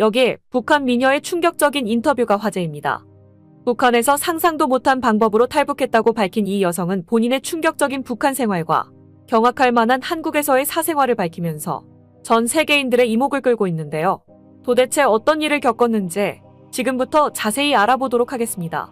여기에 북한 미녀의 충격적인 인터뷰가 화제입니다. 북한에서 상상도 못한 방법으로 탈북했다고 밝힌 이 여성은 본인의 충격적인 북한 생활과 경악할 만한 한국에서의 사생활을 밝히면서 전 세계인들의 이목을 끌고 있는데요. 도대체 어떤 일을 겪었는지 지금부터 자세히 알아보도록 하겠습니다.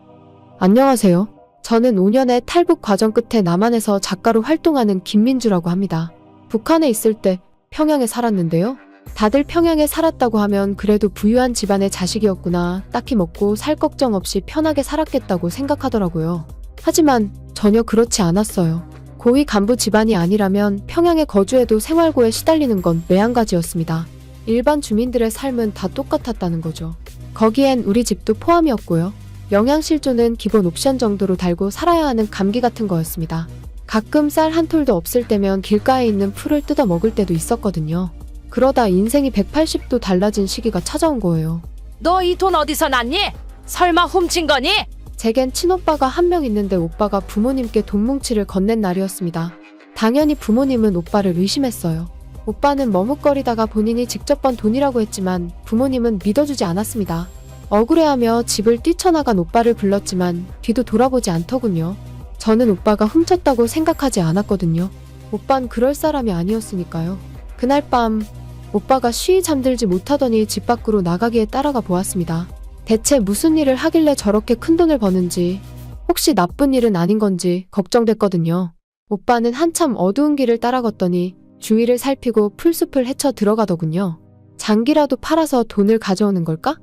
안녕하세요. 저는 5년의 탈북 과정 끝에 남한에서 작가로 활동하는 김민주라고 합니다. 북한에 있을 때 평양에 살았는데요. 다들 평양에 살았다고 하면 그래도 부유한 집안의 자식이었구나, 딱히 먹고 살 걱정 없이 편하게 살았겠다고 생각하더라고요. 하지만 전혀 그렇지 않았어요. 고위 간부 집안이 아니라면 평양에 거주해도 생활고에 시달리는 건 매한가지였습니다. 일반 주민들의 삶은 다 똑같았다는 거죠. 거기엔 우리 집도 포함이었고요. 영양실조는 기본 옵션 정도로 달고 살아야 하는 감기 같은 거였습니다. 가끔 쌀 한 톨도 없을 때면 길가에 있는 풀을 뜯어 먹을 때도 있었거든요. 그러다 인생이 180도 달라진 시기가 찾아온 거예요. 너 이 돈 어디서 났니? 설마 훔친 거니? 제겐 친오빠가 한 명 있는데 오빠가 부모님께 돈 뭉치를 건넨 날이었습니다. 당연히 부모님은 오빠를 의심했어요. 오빠는 머뭇거리다가 본인이 직접 번 돈이라고 했지만 부모님은 믿어주지 않았습니다. 억울해하며 집을 뛰쳐나간 오빠를 불렀지만 뒤도 돌아보지 않더군요. 저는 오빠가 훔쳤다고 생각하지 않았거든요. 오빤 그럴 사람이 아니었으니까요. 그날 밤 오빠가 쉬이 잠들지 못하더니 집 밖으로 나가기에 따라가 보았습니다. 대체 무슨 일을 하길래 저렇게 큰 돈을 버는지, 혹시 나쁜 일은 아닌 건지 걱정됐거든요. 오빠는 한참 어두운 길을 따라 걷더니 주위를 살피고 풀숲을 헤쳐 들어가더군요. 장기라도 팔아서 돈을 가져오는 걸까?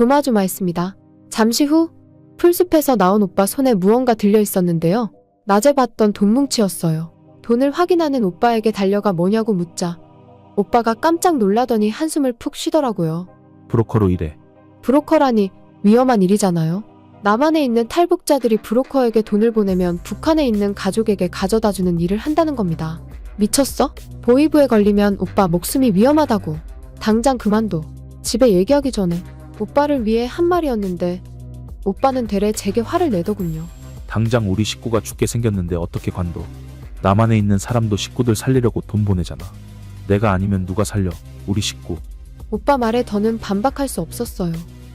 조마조마했습니다. 잠시 후 풀숲에서 나온 오빠 손에 무언가 들려 있었는데요. 낮에 봤던 돈뭉치였어요. 돈을 확인하는 오빠에게 달려가 뭐냐고 묻자 오빠가 깜짝 놀라더니 한숨을 푹 쉬더라고요. 브로커로 일해. 브로커라니 위험한 일이잖아요. 남한에 있는 탈북자들이 브로커에게 돈을 보내면 북한에 있는 가족에게 가져다주는 일을 한다는 겁니다. 미쳤어? 보이부에 걸리면 오빠 목숨이 위험하다고. 당장 그만둬. 집에 얘기하기 전에. 오빠를 위해 한 말이었는데 오빠는 되레 제게 화를 내더군요. 당장 우리 식구가 죽게 생겼는데 어떻게 관둬. 남한에 있는 사람도 식구들 살리려고 돈 보내잖아. 내가 아니면 누가 살려. 우리 식구. 오빠 말에 더는 반박할 수 없었어요.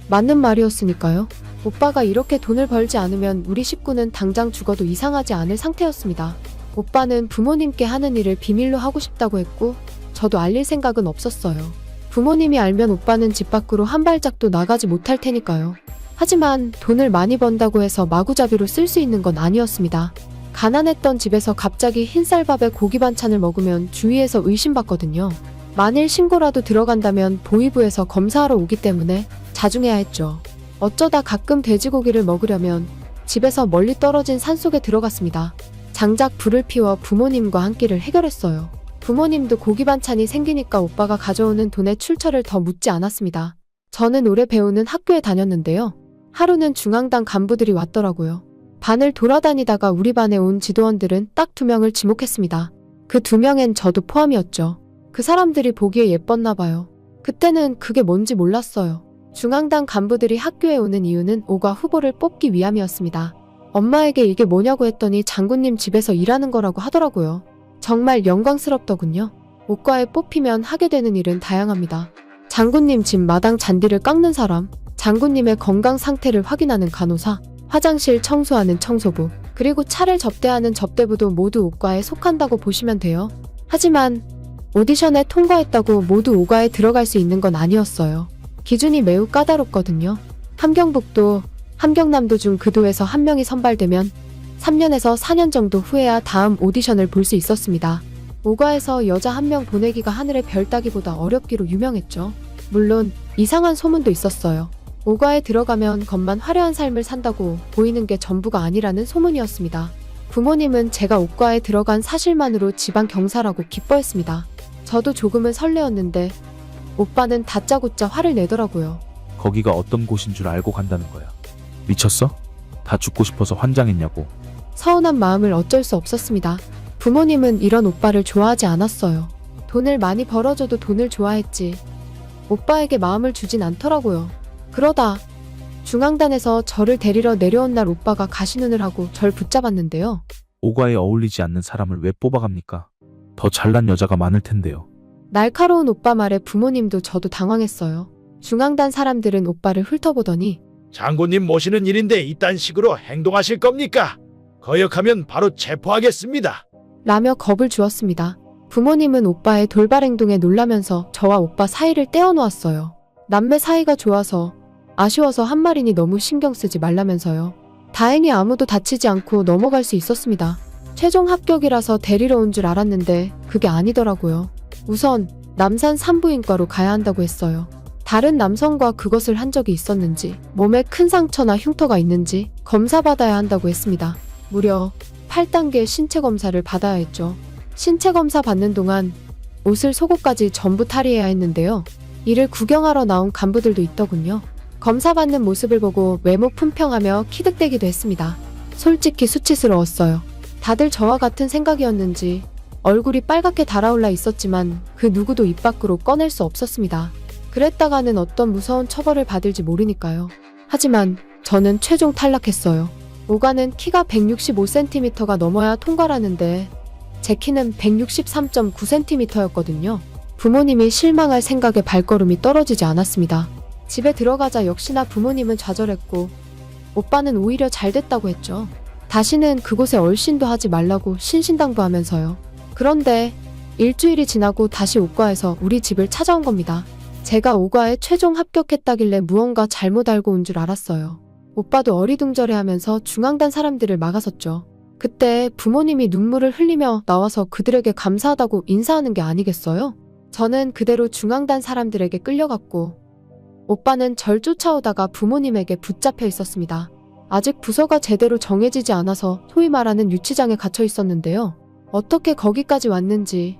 맞는 말이었으니까요. 오빠가 이렇게 돈을 벌지 않으면 우리 식구는 당장 죽어도 이상하지 않을 상태였습니다. 오빠는 부모님께 하는 일을 비밀로 하고 싶다고 했고 저도 알릴 생각은 없었어요. 부모님이 알면 오빠는 집 밖으로 한 발짝도 나가지 못할 테니까요. 하지만 돈을 많이 번다고 해서 마구잡이로 쓸 수 있는 건 아니었습니다. 가난했던 집에서 갑자기 흰쌀밥에 고기 반찬을 먹으면 주위에서 의심받거든요. 만일 신고라도 들어간다면 보이부에서 검사하러 오기 때문에 자중해야 했죠. 어쩌다 가끔 돼지고기를 먹으려면 집에서 멀리 떨어진 산속에 들어갔습니다. 장작 불을 피워 부모님과 한 끼를 해결했어요. 부모님도 고기 반찬이 생기니까 오빠가 가져오는 돈의 출처를 더 묻지 않았습니다. 저는 오래 배우는 학교에 다녔는데요. 하루는 중앙당 간부들이 왔더라고요. 반을 돌아다니다가 우리 반에 온 지도원들은 딱 2명을 지목했습니다. 그 2명엔 저도 포함이었죠. 그 사람들이 보기에 예뻤나 봐요. 그때는 그게 뭔지 몰랐어요. 중앙당 간부들이 학교에 오는 이유는 오과 후보를 뽑기 위함이었습니다. 엄마에게 이게 뭐냐고 했더니 장군님 집에서 일하는 거라고 하더라고요. 정말 영광스럽더군요. 오과에 뽑히면 하게 되는 일은 다양합니다. 장군님 집 마당 잔디를 깎는 사람, 장군님의 건강 상태를 확인하는 간호사, 화장실 청소하는 청소부, 그리고 차를 접대하는 접대부도 모두 오과에 속한다고 보시면 돼요. 하지만 오디션에 통과했다고 모두 오과에 들어갈 수 있는 건 아니었어요. 기준이 매우 까다롭거든요. 함경북도, 함경남도 중 그 도에서 한 명이 선발되면 3년에서 4년 정도 후에야 다음 오디션을 볼 수 있었습니다. 오과에서 여자 1명 보내기가 하늘의 별 따기보다 어렵기로 유명했죠. 물론 이상한 소문도 있었어요. 오과에 들어가면 겉만 화려한 삶을 산다고 보이는 게 전부가 아니라는 소문이었습니다. 부모님은 제가 오과에 들어간 사실만으로 지방 경사라고 기뻐했습니다. 저도 조금은 설레었는데 오빠는 다짜고짜 화를 내더라고요. 거기가 어떤 곳인 줄 알고 간다는 거야. 미쳤어? 다 죽고 싶어서 환장했냐고. 서운한 마음을 어쩔 수 없었습니다. 부모님은 이런 오빠를 좋아하지 않았어요. 돈을 많이 벌어줘도 돈을 좋아했지 오빠에게 마음을 주진 않더라고요. 그러다 중앙단에서 저를 데리러 내려온 날 오빠가 가시눈을 하고 절 붙잡았는데요. 오과에 어울리지 않는 사람을 왜 뽑아갑니까? 더 잘난 여자가 많을 텐데요. 날카로운 오빠 말에 부모님도 저도 당황했어요. 중앙단 사람들은 오빠를 훑어보더니 장군님 모시는 일인데 이딴 식으로 행동하실 겁니까? 거역하면 바로 체포하겠습니다. 라며 겁을 주었습니다. 부모님은 오빠의 돌발 행동에 놀라면서 저와 오빠 사이를 떼어놓았어요. 남매 사이가 좋아서 아쉬워서 한 말이니 너무 신경 쓰지 말라면서요. 다행히 아무도 다치지 않고 넘어갈 수 있었습니다. 최종 합격이라서 데리러 온 줄 알았는데 그게 아니더라고요. 우선 남산 산부인과로 가야 한다고 했어요. 다른 남성과 그것을 한 적이 있었는지, 몸에 큰 상처나 흉터가 있는지 검사받아야 한다고 했습니다. 무려 8단계 신체 검사를 받아야 했죠. 신체 검사 받는 동안 옷을 속옷까지 전부 탈의해야 했는데요. 이를 구경하러 나온 간부들도 있더군요. 검사 받는 모습을 보고 외모 품평하며 키득대기도 했습니다. 솔직히 수치스러웠어요. 다들 저와 같은 생각이었는지 얼굴이 빨갛게 달아올라 있었지만 그 누구도 입 밖으로 꺼낼 수 없었습니다. 그랬다가는 어떤 무서운 처벌을 받을지 모르니까요. 하지만 저는 최종 탈락했어요. 오가는 키가 165cm가 넘어야 통과라는데 제 키는 163.9cm였거든요. 부모님이 실망할 생각에 발걸음이 떨어지지 않았습니다. 집에 들어가자 역시나 부모님은 좌절했고 오빠는 오히려 잘 됐다고 했죠. 다시는 그곳에 얼씬도 하지 말라고 신신당부하면서요. 그런데 일주일이 지나고 다시 오과에서 우리 집을 찾아온 겁니다. 제가 오과에 최종 합격했다길래 무언가 잘못 알고 온 줄 알았어요. 오빠도 어리둥절해하면서 중앙단 사람들을 막아섰죠. 그때 부모님이 눈물을 흘리며 나와서 그들에게 감사하다고 인사하는 게 아니겠어요? 저는 그대로 중앙단 사람들에게 끌려갔고 오빠는 절 쫓아오다가 부모님에게 붙잡혀 있었습니다. 아직 부서가 제대로 정해지지 않아서 소위 말하는 유치장에 갇혀 있었는데요. 어떻게 거기까지 왔는지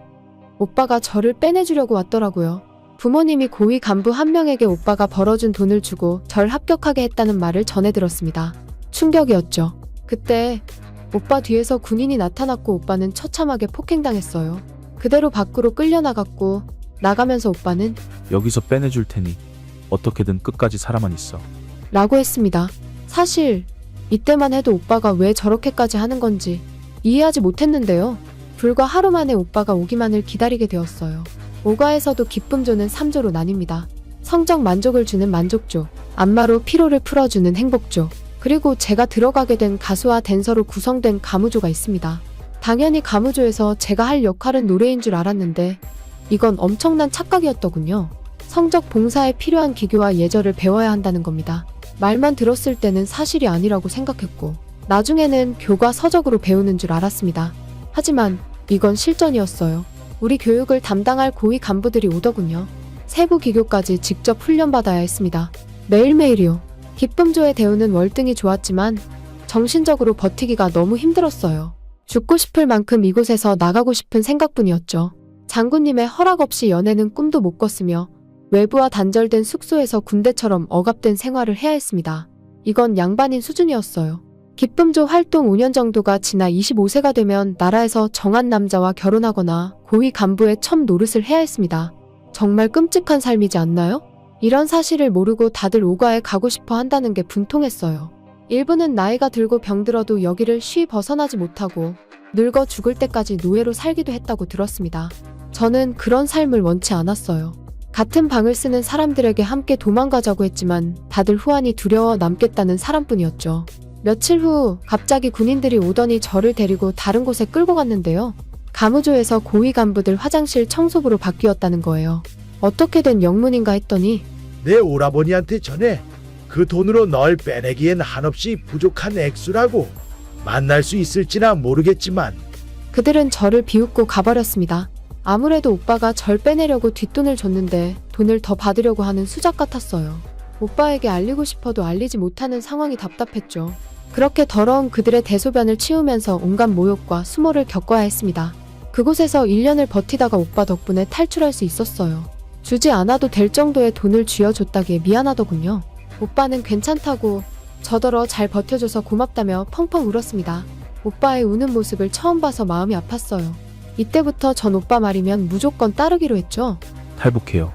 오빠가 저를 빼내주려고 왔더라고요. 부모님이 고위 간부 한 명에게 오빠가 벌어준 돈을 주고 절 합격하게 했다는 말을 전해 들었습니다. 충격이었죠. 그때 오빠 뒤에서 군인이 나타났고 오빠는 처참하게 폭행당했어요. 그대로 밖으로 끌려나갔고 나가면서 오빠는 여기서 빼내줄 테니 어떻게든 끝까지 살아만 있어. 라고 했습니다. 사실 이때만 해도 오빠가 왜 저렇게까지 하는 건지 이해하지 못했는데요. 불과 하루 만에 오빠가 오기만을 기다리게 되었어요. 오가에서도 기쁨조는 3조로 나뉩니다. 성적 만족을 주는 만족조, 안마로 피로를 풀어주는 행복조, 그리고 제가 들어가게 된 가수와 댄서로 구성된 가무조가 있습니다. 당연히 가무조에서 제가 할 역할은 노래인 줄 알았는데 이건 엄청난 착각이었더군요. 성적 봉사에 필요한 기교와 예절을 배워야 한다는 겁니다. 말만 들었을 때는 사실이 아니라고 생각했고 나중에는 교과 서적으로 배우는 줄 알았습니다. 하지만 이건 실전이었어요. 우리 교육을 담당할 고위 간부들이 오더군요. 세부 기교까지 직접 훈련받아야 했습니다. 매일매일이요. 기쁨조의 대우는 월등히 좋았지만 정신적으로 버티기가 너무 힘들었어요. 죽고 싶을 만큼 이곳에서 나가고 싶은 생각뿐이었죠. 장군님의 허락 없이 연애는 꿈도 못 꿨으며 외부와 단절된 숙소에서 군대처럼 억압된 생활을 해야 했습니다. 이건 양반인 수준이었어요. 기쁨조 활동 5년 정도가 지나 25세가 되면 나라에서 정한 남자와 결혼하거나 고위 간부의 첩 노릇을 해야 했습니다. 정말 끔찍한 삶이지 않나요? 이런 사실을 모르고 다들 오가에 가고 싶어 한다는 게 분통했어요. 일부는 나이가 들고 병들어도 여기를 쉬 벗어나지 못하고 늙어 죽을 때까지 노예로 살기도 했다고 들었습니다. 저는 그런 삶을 원치 않았어요. 같은 방을 쓰는 사람들에게 함께 도망가자고 했지만 다들 후환이 두려워 남겠다는 사람뿐이었죠. 며칠 후 갑자기 군인들이 오더니 저를 데리고 다른 곳에 끌고 갔는데요. 가무조에서 고위 간부들 화장실 청소부로 바뀌었다는 거예요. 어떻게 된 영문인가 했더니 내 오라버니한테 전해 그 돈으로 널 빼내기엔 한없이 부족한 액수라고. 만날 수 있을지나 모르겠지만 그들은 저를 비웃고 가버렸습니다. 아무래도 오빠가 절 빼내려고 뒷돈을 줬는데 돈을 더 받으려고 하는 수작 같았어요. 오빠에게 알리고 싶어도 알리지 못하는 상황이 답답했죠. 그렇게 더러운 그들의 대소변을 치우면서 온갖 모욕과 수모를 겪어야 했습니다. 그곳에서 1년을 버티다가 오빠 덕분에 탈출할 수 있었어요. 주지 않아도 될 정도의 돈을 쥐어줬다기에 미안하더군요. 오빠는 괜찮다고 저더러 잘 버텨줘서 고맙다며 펑펑 울었습니다. 오빠의 우는 모습을 처음 봐서 마음이 아팠어요. 이때부터 전 오빠 말이면 무조건 따르기로 했죠. 탈북해요.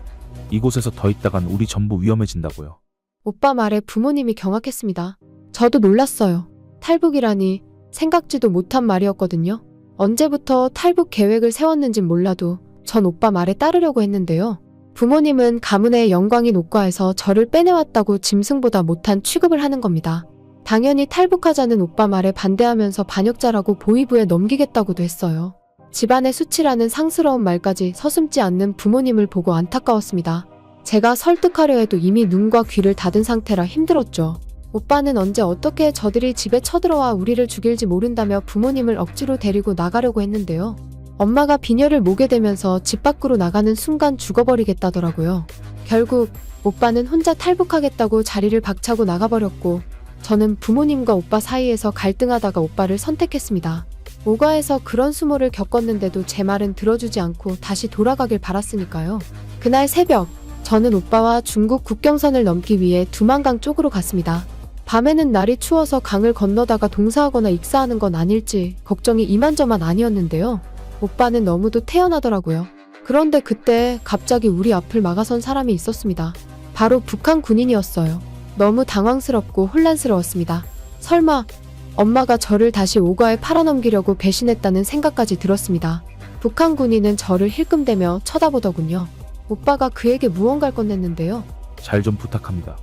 이곳에서 더 있다간 우리 전부 위험해진다고요. 오빠 말에 부모님이 경악했습니다. 저도 놀랐어요. 탈북이라니 생각지도 못한 말이었거든요. 언제부터 탈북 계획을 세웠는진 몰라도 전 오빠 말에 따르려고 했는데요. 부모님은 가문의 영광인 오과에서 저를 빼내왔다고 짐승보다 못한 취급을 하는 겁니다. 당연히 탈북하자는 오빠 말에 반대하면서 반역자라고 보위부에 넘기겠다고도 했어요. 집안의 수치라는 상스러운 말까지 서슴지 않는 부모님을 보고 안타까웠습니다. 제가 설득하려 해도 이미 눈과 귀를 닫은 상태라 힘들었죠. 오빠는 언제 어떻게 저들이 집에 쳐들어와 우리를 죽일지 모른다며 부모님을 억지로 데리고 나가려고 했는데요. 엄마가 비녀를 모게 되면서 집 밖으로 나가는 순간 죽어버리겠다더라고요. 결국 오빠는 혼자 탈북하겠다고 자리를 박차고 나가버렸고 저는 부모님과 오빠 사이에서 갈등하다가 오빠를 선택했습니다. 오가에서 그런 수모를 겪었는데도 제 말은 들어주지 않고 다시 돌아가길 바랐으니까요. 그날 새벽 저는 오빠와 중국 국경선을 넘기 위해 두만강 쪽으로 갔습니다. 밤에는 날이 추워서 강을 건너다가 동사하거나 익사하는 건 아닐지 걱정이 이만저만 아니었는데요. 오빠는 너무도 태연하더라고요. 그런데 그때 갑자기 우리 앞을 막아선 사람이 있었습니다. 바로 북한 군인이었어요. 너무 당황스럽고 혼란스러웠습니다. 설마 엄마가 저를 다시 오가에 팔아넘기려고 배신했다는 생각까지 들었습니다. 북한 군인은 저를 힐끔대며 쳐다보더군요. 오빠가 그에게 무언가를 건넸는데요. 잘 좀 부탁합니다.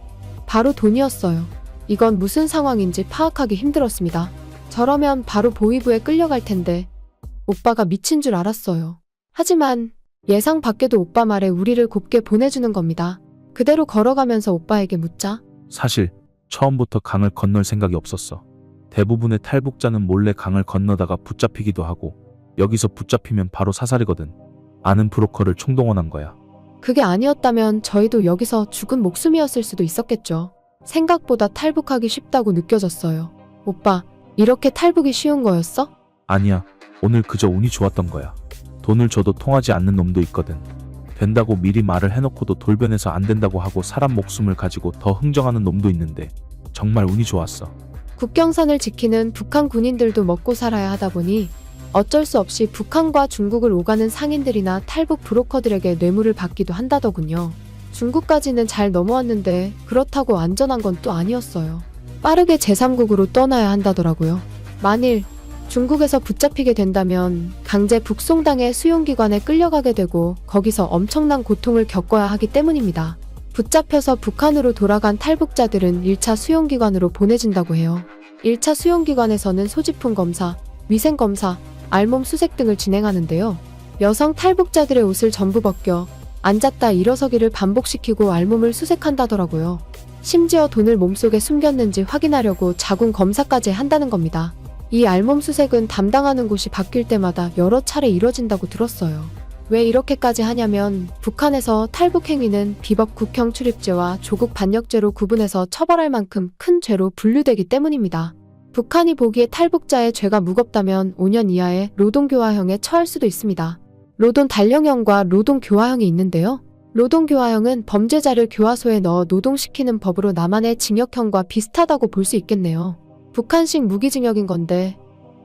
바로 돈이었어요. 이건 무슨 상황인지 파악하기 힘들었습니다. 저러면 바로 보위부에 끌려갈 텐데 오빠가 미친 줄 알았어요. 하지만 예상 밖에도 오빠 말에 우리를 곱게 보내주는 겁니다. 그대로 걸어가면서 오빠에게 묻자 사실 처음부터 강을 건널 생각이 없었어. 대부분의 탈북자는 몰래 강을 건너다가 붙잡히기도 하고 여기서 붙잡히면 바로 사살이거든. 아는 브로커를 총동원한 거야. 그게 아니었다면 저희도 여기서 죽은 목숨이었을 수도 있었겠죠. 생각보다 탈북하기 쉽다고 느껴졌어요. 오빠, 이렇게 탈북이 쉬운 거였어? 아니야. 오늘 그저 운이 좋았던 거야. 돈을 줘도 통하지 않는 놈도 있거든. 된다고 미리 말을 해놓고도 돌변해서 안 된다고 하고 사람 목숨을 가지고 더 흥정하는 놈도 있는데 정말 운이 좋았어. 국경선을 지키는 북한 군인들도 먹고 살아야 하다 보니 어쩔 수 없이 북한과 중국을 오가는 상인들이나 탈북 브로커들에게 뇌물을 받기도 한다더군요. 중국까지는 잘 넘어왔는데 그렇다고 안전한 건 또 아니었어요. 빠르게 제3국으로 떠나야 한다더라고요. 만일 중국에서 붙잡히게 된다면 강제 북송당해 수용기관에 끌려가게 되고 거기서 엄청난 고통을 겪어야 하기 때문입니다. 붙잡혀서 북한으로 돌아간 탈북자들은 1차 수용기관으로 보내진다고 해요. 1차 수용기관에서는 소지품 검사, 위생검사, 알몸 수색 등을 진행하는데요. 여성 탈북자들의 옷을 전부 벗겨 앉았다 일어서기를 반복시키고 알몸을 수색한다더라고요. 심지어 돈을 몸속에 숨겼는지 확인하려고 자궁 검사까지 한다는 겁니다. 이 알몸 수색은 담당하는 곳이 바뀔 때마다 여러 차례 이뤄진다고 들었어요. 왜 이렇게까지 하냐면 북한에서 탈북 행위는 비법 국형 출입죄와 조국 반역죄로 구분해서 처벌할 만큼 큰 죄로 분류되기 때문입니다. 북한이 보기에 탈북자의 죄가 무겁다면 5년 이하의 노동교화형에 처할 수도 있습니다. 노동 단령형과 노동 교화형이 있는데요. 노동 교화형은 범죄자를 교화소에 넣어 노동시키는 법으로 남한의 징역형과 비슷하다고 볼 수 있겠네요. 북한식 무기징역인 건데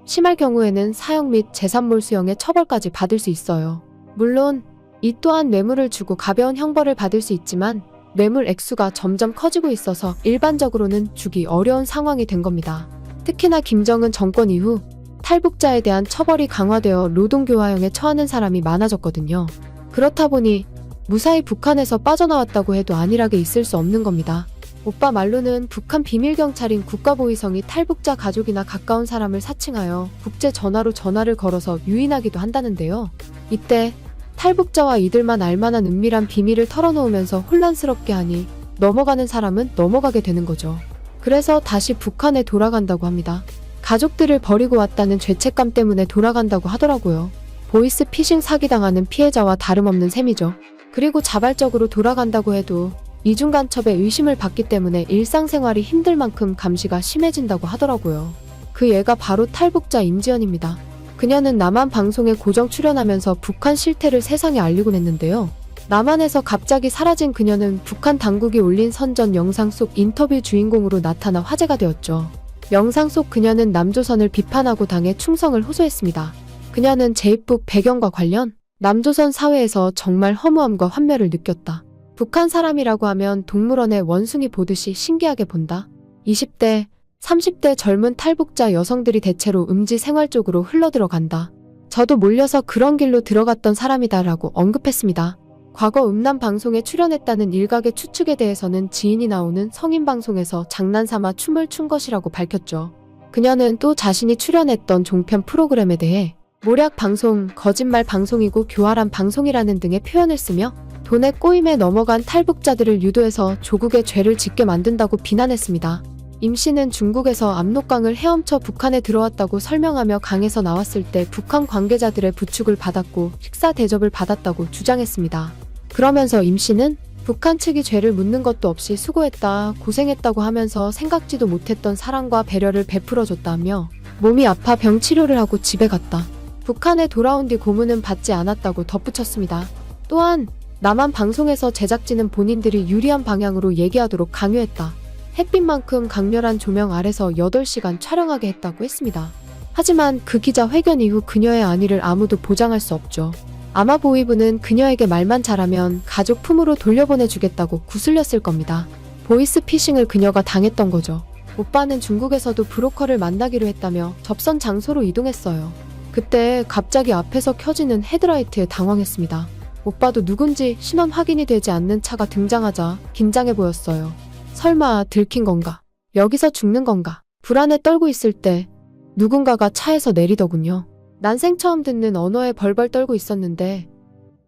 심할 경우에는 사형 및 재산몰수형의 처벌까지 받을 수 있어요. 물론 이 또한 뇌물을 주고 가벼운 형벌을 받을 수 있지만 뇌물 액수가 점점 커지고 있어서 일반적으로는 주기 어려운 상황이 된 겁니다. 특히나 김정은 정권 이후 탈북자에 대한 처벌이 강화되어 노동교화형에 처하는 사람이 많아졌거든요. 그렇다 보니 무사히 북한에서 빠져나왔다고 해도 안일하게 있을 수 없는 겁니다. 오빠 말로는 북한 비밀경찰인 국가보위성이 탈북자 가족이나 가까운 사람을 사칭하여 국제 전화로 전화를 걸어서 유인하기도 한다는데요. 이때 탈북자와 이들만 알만한 은밀한 비밀을 털어놓으면서 혼란스럽게 하니 넘어가는 사람은 넘어가게 되는 거죠. 그래서 다시 북한에 돌아간다고 합니다. 가족들을 버리고 왔다는 죄책감 때문에 돌아간다고 하더라고요. 보이스 피싱 사기당하는 피해자와 다름없는 셈이죠. 그리고 자발적으로 돌아간다고 해도 이중간첩에 의심을 받기 때문에 일상생활이 힘들 만큼 감시가 심해진다고 하더라고요. 그 얘가 바로 탈북자 임지연입니다. 그녀는 남한 방송에 고정 출연하면서 북한 실태를 세상에 알리곤 했는데요. 남한에서 갑자기 사라진 그녀는 북한 당국이 올린 선전 영상 속 인터뷰 주인공으로 나타나 화제가 되었죠. 영상 속 그녀는 남조선을 비판하고 당에 충성을 호소했습니다. 그녀는 제2북 배경과 관련 남조선 사회에서 정말 허무함과 환멸을 느꼈다. 북한 사람이라고 하면 동물원에 원숭이 보듯이 신기하게 본다. 20대, 30대 젊은 탈북자 여성들이 대체로 음지 생활 쪽으로 흘러들어간다. 저도 몰려서 그런 길로 들어갔던 사람이다라고 언급했습니다. 과거 음란 방송에 출연했다는 일각의 추측에 대해서는 지인이 나오는 성인 방송에서 장난삼아 춤을 춘 것이라고 밝혔죠. 그녀는 또 자신이 출연했던 종편 프로그램에 대해 모략 방송, 거짓말 방송이고 교활한 방송이라는 등의 표현을 쓰며 돈의 꼬임에 넘어간 탈북자들을 유도해서 조국의 죄를 짓게 만든다고 비난했습니다. 임 씨는 중국에서 압록강을 헤엄쳐 북한에 들어왔다고 설명하며 강에서 나왔을 때 북한 관계자들의 부축을 받았고 식사 대접을 받았다고 주장했습니다. 그러면서 임 씨는 북한 측이 죄를 묻는 것도 없이 수고했다, 고생했다고 하면서 생각지도 못했던 사랑과 배려를 베풀어줬다며 몸이 아파 병 치료를 하고 집에 갔다. 북한에 돌아온 뒤 고문은 받지 않았다고 덧붙였습니다. 또한 남한 방송에서 제작진은 본인들이 유리한 방향으로 얘기하도록 강요했다. 햇빛만큼 강렬한 조명 아래서 8시간 촬영하게 했다고 했습니다. 하지만 그 기자 회견 이후 그녀의 안위를 아무도 보장할 수 없죠. 아마보이브는 그녀에게 말만 잘하면 가족 품으로 돌려보내주겠다고 구슬렸을 겁니다. 보이스피싱을 그녀가 당했던 거죠. 오빠는 중국에서도 브로커를 만나기로 했다며 접선 장소로 이동했어요. 그때 갑자기 앞에서 켜지는 헤드라이트에 당황했습니다. 오빠도 누군지 신원 확인이 되지 않는 차가 등장하자 긴장해 보였어요. 설마 들킨 건가? 여기서 죽는 건가? 불안에 떨고 있을 때 누군가가 차에서 내리더군요. 난생 처음 듣는 언어에 벌벌 떨고 있었는데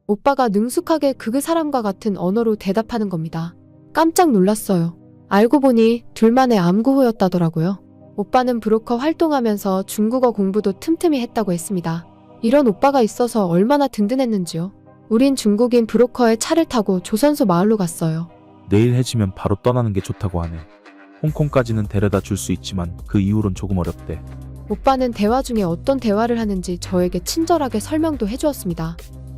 오빠가 능숙하게 그 사람과 같은 언어로 대답하는 겁니다. 깜짝 놀랐어요. 알고 보니 둘만의 암구호였다더라고요. 오빠는 브로커 활동하면서 중국어 공부도 틈틈이 했다고 했습니다. 이런 오빠가 있어서 얼마나 든든했는지요. 우린 중국인 브로커의 차를 타고 조선소 마을로 갔어요. 내일 해지면 바로 떠나는 게 좋다고 하네. 홍콩까지는 데려다 줄 수 있지만 그 이후론 조금 어렵대. 오빠는 대화 중에 어떤 대화를 하는지 저에게 친절하게 설명도 해주었습니다.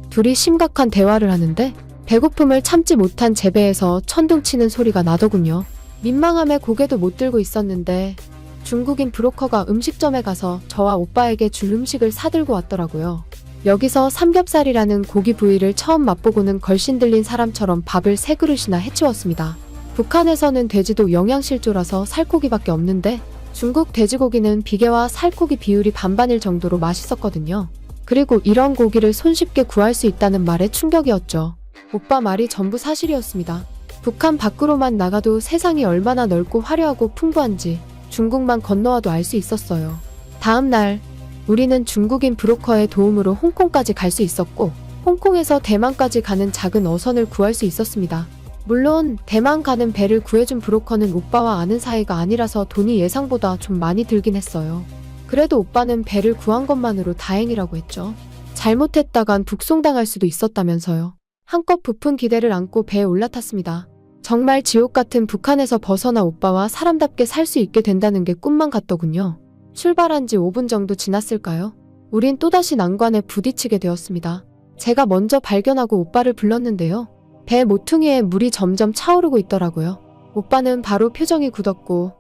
둘이 심각한 대화를 하는데 배고픔을 참지 못한 제 배에서 천둥치는 소리가 나더군요. 민망함에 고개도 못 들고 있었는데 중국인 브로커가 음식점에 가서 저와 오빠에게 줄 음식을 사들고 왔더라고요. 여기서 삼겹살이라는 고기 부위를 처음 맛보고는 걸신 들린 사람처럼 밥을 3그릇이나 해치웠습니다. 북한에서는 돼지도 영양실조라서 살코기밖에 없는데 중국 돼지고기는 비계와 살코기 비율이 반반일 정도로 맛있었거든요. 그리고 이런 고기를 손쉽게 구할 수 있다는 말에 충격이었죠. 오빠 말이 전부 사실이었습니다. 북한 밖으로만 나가도 세상이 얼마나 넓고 화려하고 풍부한지 중국만 건너와도 알 수 있었어요. 다음 날 우리는 중국인 브로커의 도움으로 홍콩까지 갈 수 있었고 홍콩에서 대만까지 가는 작은 어선을 구할 수 있었습니다. 물론 대만 가는 배를 구해준 브로커는 오빠와 아는 사이가 아니라서 돈이 예상보다 좀 많이 들긴 했어요. 그래도 오빠는 배를 구한 것만으로 다행이라고 했죠. 잘못했다간 북송당할 수도 있었다면서요. 한껏 부푼 기대를 안고 배에 올라탔습니다. 정말 지옥 같은 북한에서 벗어나 오빠와 사람답게 살 수 있게 된다는 게 꿈만 같더군요. 출발한 지 5분 정도 지났을까요? 우린 또다시 난관에 부딪히게 되었습니다. 제가 먼저 발견하고 오빠를 불렀는데요. 배 모퉁이에 물이 점점 차오르고 있더라고요. 오빠는 바로 표정이 굳었고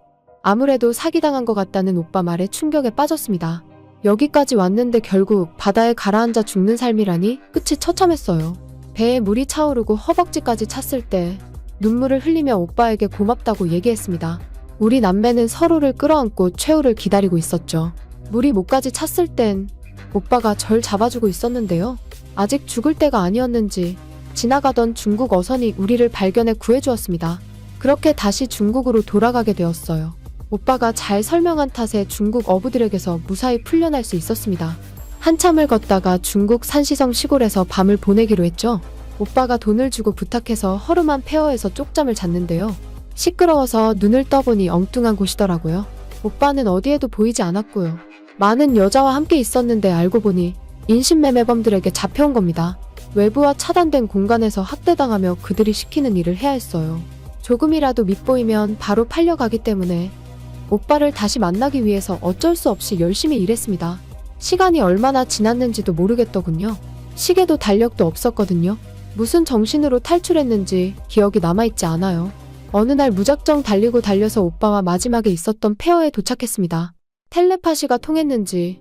아무래도 사기당한 것 같다는 오빠 말에 충격에 빠졌습니다. 여기까지 왔는데 결국 바다에 가라앉아 죽는 삶이라니 끝이 처참했어요. 배에 물이 차오르고 허벅지까지 찼을 때 눈물을 흘리며 오빠에게 고맙다고 얘기했습니다. 우리 남매는 서로를 끌어안고 최후를 기다리고 있었죠. 물이 목까지 찼을 땐 오빠가 절 잡아주고 있었는데요. 아직 죽을 때가 아니었는지 지나가던 중국 어선이 우리를 발견해 구해주었습니다. 그렇게 다시 중국으로 돌아가게 되었어요. 오빠가 잘 설명한 탓에 중국 어부들에게서 무사히 풀려날 수 있었습니다. 한참을 걷다가 중국 산시성 시골에서 밤을 보내기로 했죠. 오빠가 돈을 주고 부탁해서 허름한 폐허에서 쪽잠을 잤는데요. 시끄러워서 눈을 떠보니 엉뚱한 곳이더라고요. 오빠는 어디에도 보이지 않았고요. 많은 여자와 함께 있었는데 알고 보니 인신매매범들에게 잡혀온 겁니다. 외부와 차단된 공간에서 학대당하며 그들이 시키는 일을 해야 했어요. 조금이라도 밉보이면 바로 팔려가기 때문에 오빠를 다시 만나기 위해서 어쩔 수 없이 열심히 일했습니다. 시간이 얼마나 지났는지도 모르겠더군요. 시계도 달력도 없었거든요. 무슨 정신으로 탈출했는지 기억이 남아있지 않아요. 어느 날 무작정 달리고 달려서 오빠와 마지막에 있었던 폐허에 도착했습니다. 텔레파시가 통했는지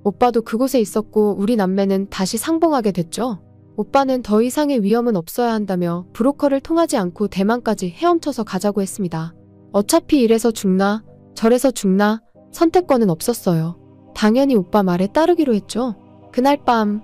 오빠도 그곳에 있었고 우리 남매는 다시 상봉하게 됐죠. 오빠는 더 이상의 위험은 없어야 한다며 브로커를 통하지 않고 대만까지 헤엄쳐서 가자고 했습니다. 어차피 이래서 죽나 저래서 죽나 선택권은 없었어요. 당연히 오빠 말에 따르기로 했죠. 그날 밤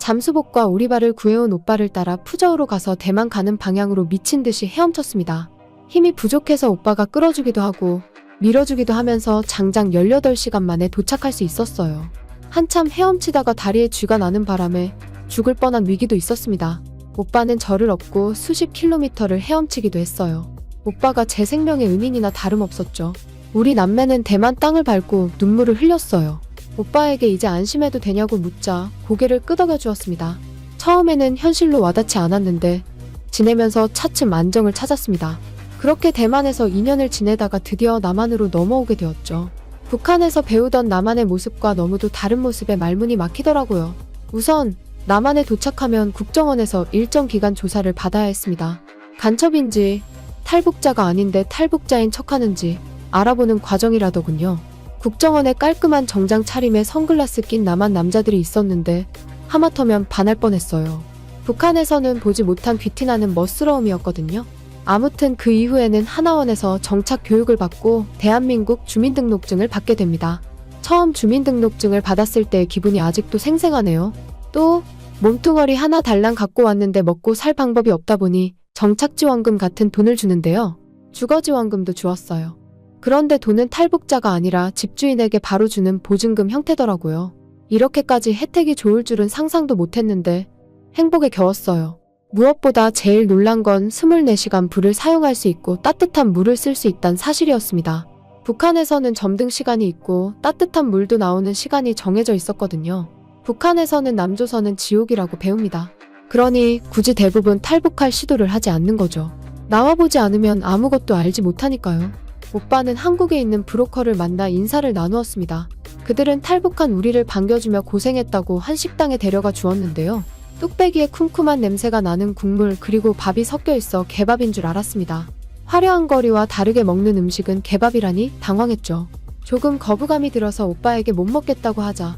잠수복과 오리발을 구해온 오빠를 따라 푸저우로 가서 대만 가는 방향으로 미친 듯이 헤엄쳤습니다. 힘이 부족해서 오빠가 끌어주기도 하고 밀어주기도 하면서 장장 18시간 만에 도착할 수 있었어요. 한참 헤엄치다가 다리에 쥐가 나는 바람에 죽을 뻔한 위기도 있었습니다. 오빠는 저를 업고 수십 킬로미터를 헤엄치기도 했어요. 오빠가 제 생명의 은인이나 다름없었죠. 우리 남매는 대만 땅을 밟고 눈물을 흘렸어요. 오빠에게 이제 안심해도 되냐고 묻자 고개를 끄덕여 주었습니다. 처음에는 현실로 와닿지 않았는데 지내면서 차츰 안정을 찾았습니다. 그렇게 대만에서 2년을 지내다가 드디어 남한으로 넘어오게 되었죠. 북한에서 배우던 남한의 모습과 너무도 다른 모습에 말문이 막히더라고요. 우선 남한에 도착하면 국정원에서 일정 기간 조사를 받아야 했습니다. 간첩인지 탈북자가 아닌데 탈북자인 척하는지 알아보는 과정이라더군요. 국정원에 깔끔한 정장 차림에 선글라스 낀 남한 남자들이 있었는데 하마터면 반할 뻔했어요. 북한에서는 보지 못한 귀티나는 멋스러움이었거든요. 아무튼 그 이후에는 하나원에서 정착 교육을 받고 대한민국 주민등록증을 받게 됩니다. 처음 주민등록증을 받았을 때의 기분이 아직도 생생하네요. 또 몸뚱어리 하나 달랑 갖고 왔는데 먹고 살 방법이 없다 보니 정착지원금 같은 돈을 주는데요. 주거지원금도 주었어요. 그런데 돈은 탈북자가 아니라 집주인에게 바로 주는 보증금 형태더라고요. 이렇게까지 혜택이 좋을 줄은 상상도 못했는데 행복에 겨웠어요. 무엇보다 제일 놀란 건 24시간 불을 사용할 수 있고 따뜻한 물을 쓸 수 있다는 사실이었습니다. 북한에서는 점등 시간이 있고 따뜻한 물도 나오는 시간이 정해져 있었거든요. 북한에서는 남조선은 지옥이라고 배웁니다. 그러니 굳이 대부분 탈북할 시도를 하지 않는 거죠. 나와보지 않으면 아무것도 알지 못하니까요. 오빠는 한국에 있는 브로커를 만나 인사를 나누었습니다. 그들은 탈북한 우리를 반겨주며 고생했다고 한 식당에 데려가 주었는데요. 뚝배기에 쿰쿰한 냄새가 나는 국물 그리고 밥이 섞여 있어 개밥인 줄 알았습니다. 화려한 거리와 다르게 먹는 음식은 개밥이라니 당황했죠. 조금 거부감이 들어서 오빠에게 못 먹겠다고 하자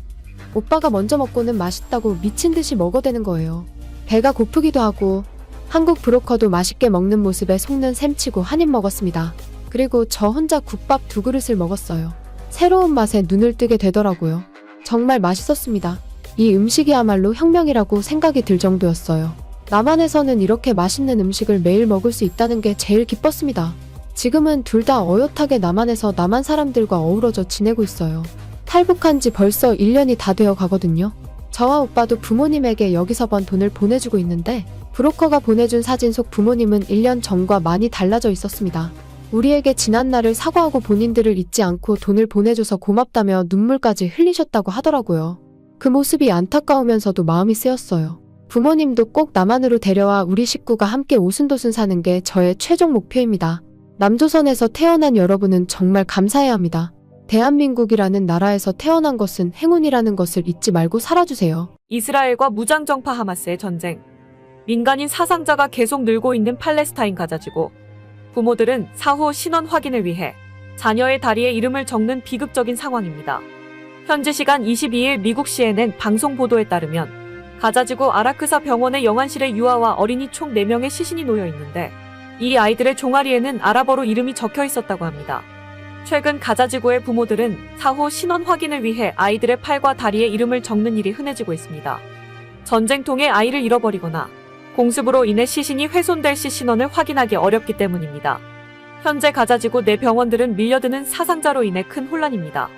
오빠가 먼저 먹고는 맛있다고 미친 듯이 먹어대는 거예요. 배가 고프기도 하고 한국 브로커도 맛있게 먹는 모습에 속는 셈치고 한 입 먹었습니다. 그리고 저 혼자 국밥 2그릇을 먹었어요. 새로운 맛에 눈을 뜨게 되더라고요. 정말 맛있었습니다. 이 음식이야말로 혁명이라고 생각이 들 정도였어요. 남한에서는 이렇게 맛있는 음식을 매일 먹을 수 있다는 게 제일 기뻤습니다. 지금은 둘 다 어엿하게 남한에서 남한 사람들과 어우러져 지내고 있어요. 탈북한 지 벌써 1년이 다 되어 가거든요. 저와 오빠도 부모님에게 여기서 번 돈을 보내주고 있는데 브로커가 보내준 사진 속 부모님은 1년 전과 많이 달라져 있었습니다. 우리에게 지난날을 사과하고 본인들을 잊지 않고 돈을 보내줘서 고맙다며 눈물까지 흘리셨다고 하더라고요. 그 모습이 안타까우면서도 마음이 쓰였어요. 부모님도 꼭 남한으로 데려와 우리 식구가 함께 오순도순 사는 게 저의 최종 목표입니다. 남조선에서 태어난 여러분은 정말 감사해야 합니다. 대한민국이라는 나라에서 태어난 것은 행운이라는 것을 잊지 말고 살아주세요. 이스라엘과 무장정파 하마스의 전쟁. 민간인 사상자가 계속 늘고 있는 팔레스타인 가자지구. 부모들은 사후 신원 확인을 위해 자녀의 다리에 이름을 적는 비극적인 상황입니다. 현지 시간 22일 미국 CNN 방송 보도에 따르면 가자지구 아라크사 병원의 영안실에 유아와 어린이 총 4명의 시신이 놓여 있는데 이 아이들의 종아리에는 아랍어로 이름이 적혀 있었다고 합니다. 최근 가자지구의 부모들은 사후 신원 확인을 위해 아이들의 팔과 다리에 이름을 적는 일이 흔해지고 있습니다. 전쟁통에 아이를 잃어버리거나 공습으로 인해 시신이 훼손될 시 신원을 확인하기 어렵기 때문입니다. 현재 가자지구 내 병원들은 밀려드는 사상자로 인해 큰 혼란입니다.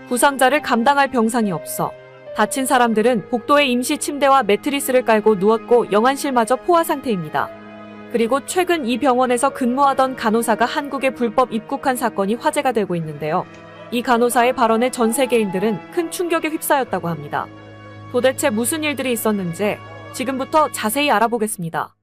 부상자를 감당할 병상이 없어 다친 사람들은 복도에 임시 침대와 매트리스를 깔고 누웠고 영안실마저 포화 상태입니다. 그리고 최근 이 병원에서 근무하던 간호사가 한국에 불법 입국한 사건이 화제가 되고 있는데요. 이 간호사의 발언에 전 세계인들은 큰 충격에 휩싸였다고 합니다. 도대체 무슨 일들이 있었는지 지금부터 자세히 알아보겠습니다.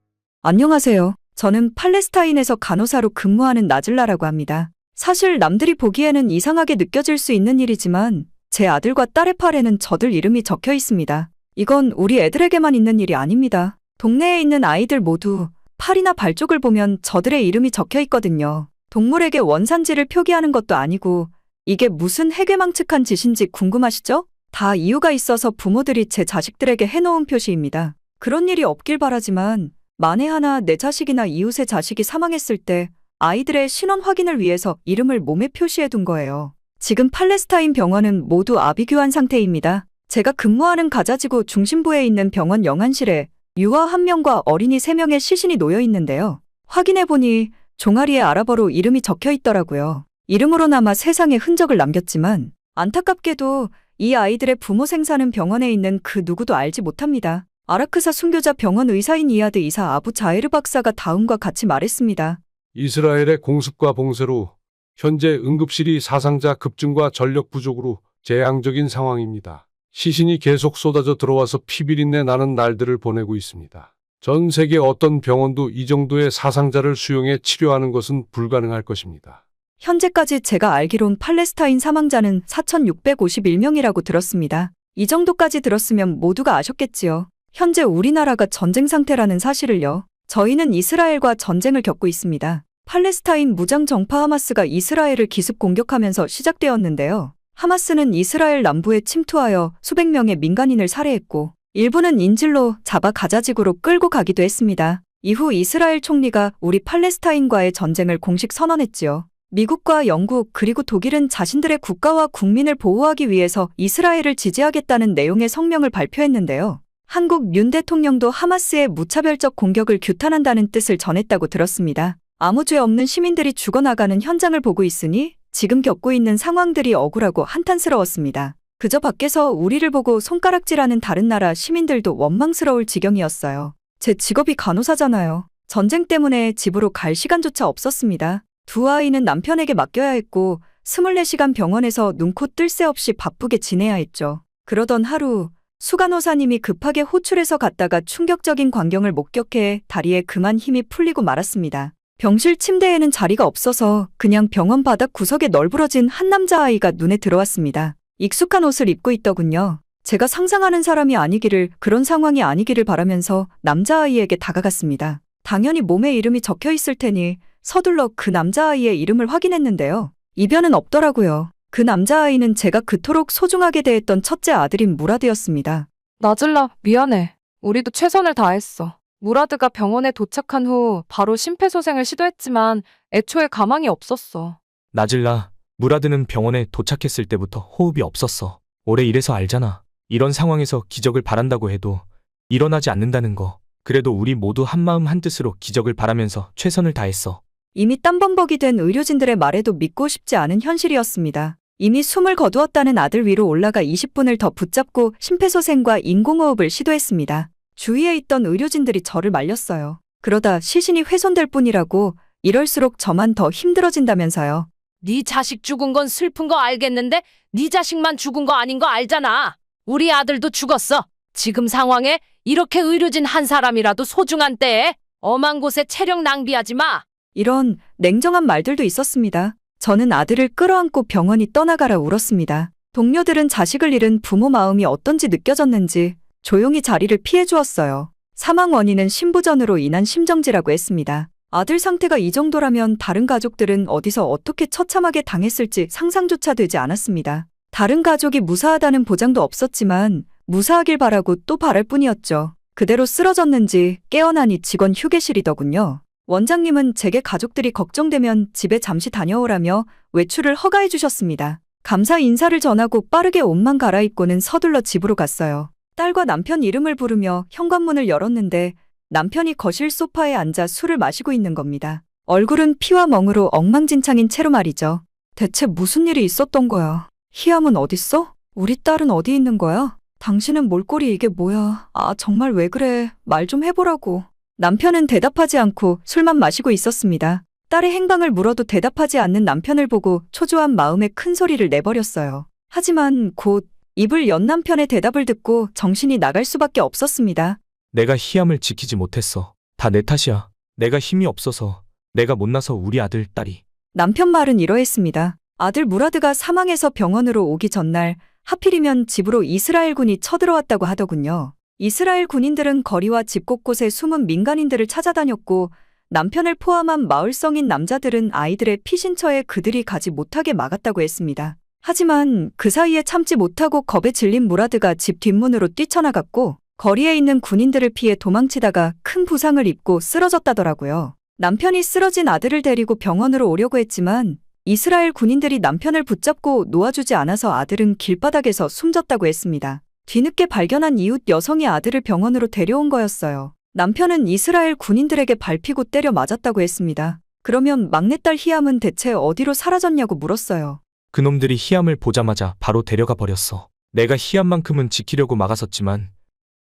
안녕하세요. 저는 팔레스타인에서 간호사로 근무하는 나즐라라고 합니다. 사실 남들이 보기에는 이상하게 느껴질 수 있는 일이지만 제 아들과 딸의 팔에는 저들 이름이 적혀 있습니다. 이건 우리 애들에게만 있는 일이 아닙니다. 동네에 있는 아이들 모두 팔이나 발 쪽을 보면 저들의 이름이 적혀 있거든요. 동물에게 원산지를 표기하는 것도 아니고 이게 무슨 해괴망측한 짓인지 궁금하시죠? 다 이유가 있어서 부모들이 제 자식들에게 해놓은 표시입니다. 그런 일이 없길 바라지만 만에 하나 내 자식이나 이웃의 자식이 사망했을 때 아이들의 신원 확인을 위해서 이름을 몸에 표시해 둔 거예요. 지금 팔레스타인 병원은 모두 아비규환 상태입니다. 제가 근무하는 가자지구 중심부에 있는 병원 영안실에 유아 1명과 어린이 3명의 시신이 놓여 있는데요. 확인해보니 종아리에 아랍어로 이름이 적혀 있더라고요. 이름으로나마 세상에 흔적을 남겼지만 안타깝게도 이 아이들의 부모 생사는 병원에 있는 그 누구도 알지 못합니다. 아라크사 순교자 병원 의사인 이아드 이사 아부 자에르 박사가 다음과 같이 말했습니다. 이스라엘의 공습과 봉쇄로 현재 응급실이 사상자 급증과 전력 부족으로 재앙적인 상황입니다. 시신이 계속 쏟아져 들어와서 피비린내 나는 날들을 보내고 있습니다. 전 세계 어떤 병원도 이 정도의 사상자를 수용해 치료하는 것은 불가능할 것입니다. 현재까지 제가 알기론 팔레스타인 사망자는 4,651명이라고 들었습니다. 이 정도까지 들었으면 모두가 아셨겠지요. 현재 우리나라가 전쟁 상태라는 사실을요. 저희는 이스라엘과 전쟁을 겪고 있습니다. 팔레스타인 무장 정파 하마스가 이스라엘을 기습 공격하면서 시작되었는데요. 하마스는 이스라엘 남부에 침투하여 수백 명의 민간인을 살해했고 일부는 인질로 잡아 가자지구로 끌고 가기도 했습니다. 이후 이스라엘 총리가 우리 팔레스타인과의 전쟁을 공식 선언했지요. 미국과 영국 그리고 독일은 자신들의 국가와 국민을 보호하기 위해서 이스라엘을 지지하겠다는 내용의 성명을 발표했는데요. 한국 윤 대통령도 하마스의 무차별적 공격을 규탄한다는 뜻을 전했다고 들었습니다. 아무 죄 없는 시민들이 죽어나가는 현장을 보고 있으니 지금 겪고 있는 상황들이 억울하고 한탄스러웠습니다. 그저 밖에서 우리를 보고 손가락질하는 다른 나라 시민들도 원망스러울 지경이었어요. 제 직업이 간호사잖아요. 전쟁 때문에 집으로 갈 시간조차 없었습니다. 두 아이는 남편에게 맡겨야 했고 24시간 병원에서 눈코 뜰 새 없이 바쁘게 지내야 했죠. 그러던 하루 수간호사님이 급하게 호출해서 갔다가 충격적인 광경을 목격해 다리에 그만 힘이 풀리고 말았습니다. 병실 침대에는 자리가 없어서 그냥 병원 바닥 구석에 널브러진 한 남자아이가 눈에 들어왔습니다. 익숙한 옷을 입고 있더군요. 제가 상상하는 사람이 아니기를, 그런 상황이 아니기를 바라면서 남자아이에게 다가갔습니다. 당연히 몸에 이름이 적혀 있을 테니 서둘러 그 남자아이의 이름을 확인했는데요. 이변은 없더라고요. 그 남자아이는 제가 그토록 소중하게 대했던 첫째 아들인 무라드였습니다. 나즐라, 미안해. 우리도 최선을 다했어. 무라드가 병원에 도착한 후 바로 심폐소생을 시도했지만 애초에 가망이 없었어. 나즐라, 무라드는 병원에 도착했을 때부터 호흡이 없었어. 오래 일해서 알잖아. 이런 상황에서 기적을 바란다고 해도 일어나지 않는다는 거. 그래도 우리 모두 한마음 한뜻으로 기적을 바라면서 최선을 다했어. 이미 땀범벅이 된 의료진들의 말에도 믿고 싶지 않은 현실이었습니다. 이미 숨을 거두었다는 아들 위로 올라가 20분을 더 붙잡고 심폐소생과 인공호흡을 시도했습니다. 주위에 있던 의료진들이 저를 말렸어요. 그러다 시신이 훼손될 뿐이라고, 이럴수록 저만 더 힘들어진다면서요. 네 자식 죽은 건 슬픈 거 알겠는데 네 자식만 죽은 거 아닌 거 알잖아. 우리 아들도 죽었어. 지금 상황에 이렇게 의료진 한 사람이라도 소중한 때에 엄한 곳에 체력 낭비하지 마. 이런 냉정한 말들도 있었습니다. 저는 아들을 끌어안고 병원이 떠나가라 울었습니다. 동료들은 자식을 잃은 부모 마음이 어떤지 느껴졌는지 조용히 자리를 피해 주었어요. 사망 원인은 심부전으로 인한 심정지라고 했습니다. 아들 상태가 이 정도라면 다른 가족들은 어디서 어떻게 처참하게 당했을지 상상조차 되지 않았습니다. 다른 가족이 무사하다는 보장도 없었지만 무사하길 바라고 또 바랄 뿐이었죠. 그대로 쓰러졌는지 깨어나니 직원 휴게실이더군요. 원장님은 제게 가족들이 걱정되면 집에 잠시 다녀오라며 외출을 허가해 주셨습니다. 감사 인사를 전하고 빠르게 옷만 갈아입고는 서둘러 집으로 갔어요. 딸과 남편 이름을 부르며 현관문을 열었는데 남편이 거실 소파에 앉아 술을 마시고 있는 겁니다. 얼굴은 피와 멍으로 엉망진창인 채로 말이죠. 대체 무슨 일이 있었던 거야? 희암은 어딨어? 우리 딸은 어디 있는 거야? 당신은 몰골이 이게 뭐야? 아, 정말 왜 그래? 말 좀 해보라고. 남편은 대답하지 않고 술만 마시고 있었습니다. 딸의 행방을 물어도 대답하지 않는 남편을 보고 초조한 마음에 큰 소리를 내버렸어요. 하지만 곧 입을 연 남편의 대답을 듣고 정신이 나갈 수밖에 없었습니다. 내가 희암을 지키지 못했어. 다 내 탓이야. 내가 힘이 없어서, 내가 못나서 우리 아들, 딸이. 남편 말은 이러했습니다. 아들 무라드가 사망해서 병원으로 오기 전날 하필이면 집으로 이스라엘군이 쳐들어왔다고 하더군요. 이스라엘 군인들은 거리와 집 곳곳에 숨은 민간인들을 찾아다녔고 남편을 포함한 마을성인 남자들은 아이들의 피신처에 그들이 가지 못하게 막았다고 했습니다. 하지만 그 사이에 참지 못하고 겁에 질린 무라드가 집 뒷문으로 뛰쳐나갔고 거리에 있는 군인들을 피해 도망치다가 큰 부상을 입고 쓰러졌다더라고요. 남편이 쓰러진 아들을 데리고 병원으로 오려고 했지만 이스라엘 군인들이 남편을 붙잡고 놓아주지 않아서 아들은 길바닥에서 숨졌다고 했습니다. 뒤늦게 발견한 이웃 여성이 아들을 병원으로 데려온 거였어요. 남편은 이스라엘 군인들에게 밟히고 때려 맞았다고 했습니다. 그러면 막내딸 희암은 대체 어디로 사라졌냐고 물었어요. 그놈들이 희암을 보자마자 바로 데려가 버렸어. 내가 희암만큼은 지키려고 막아섰지만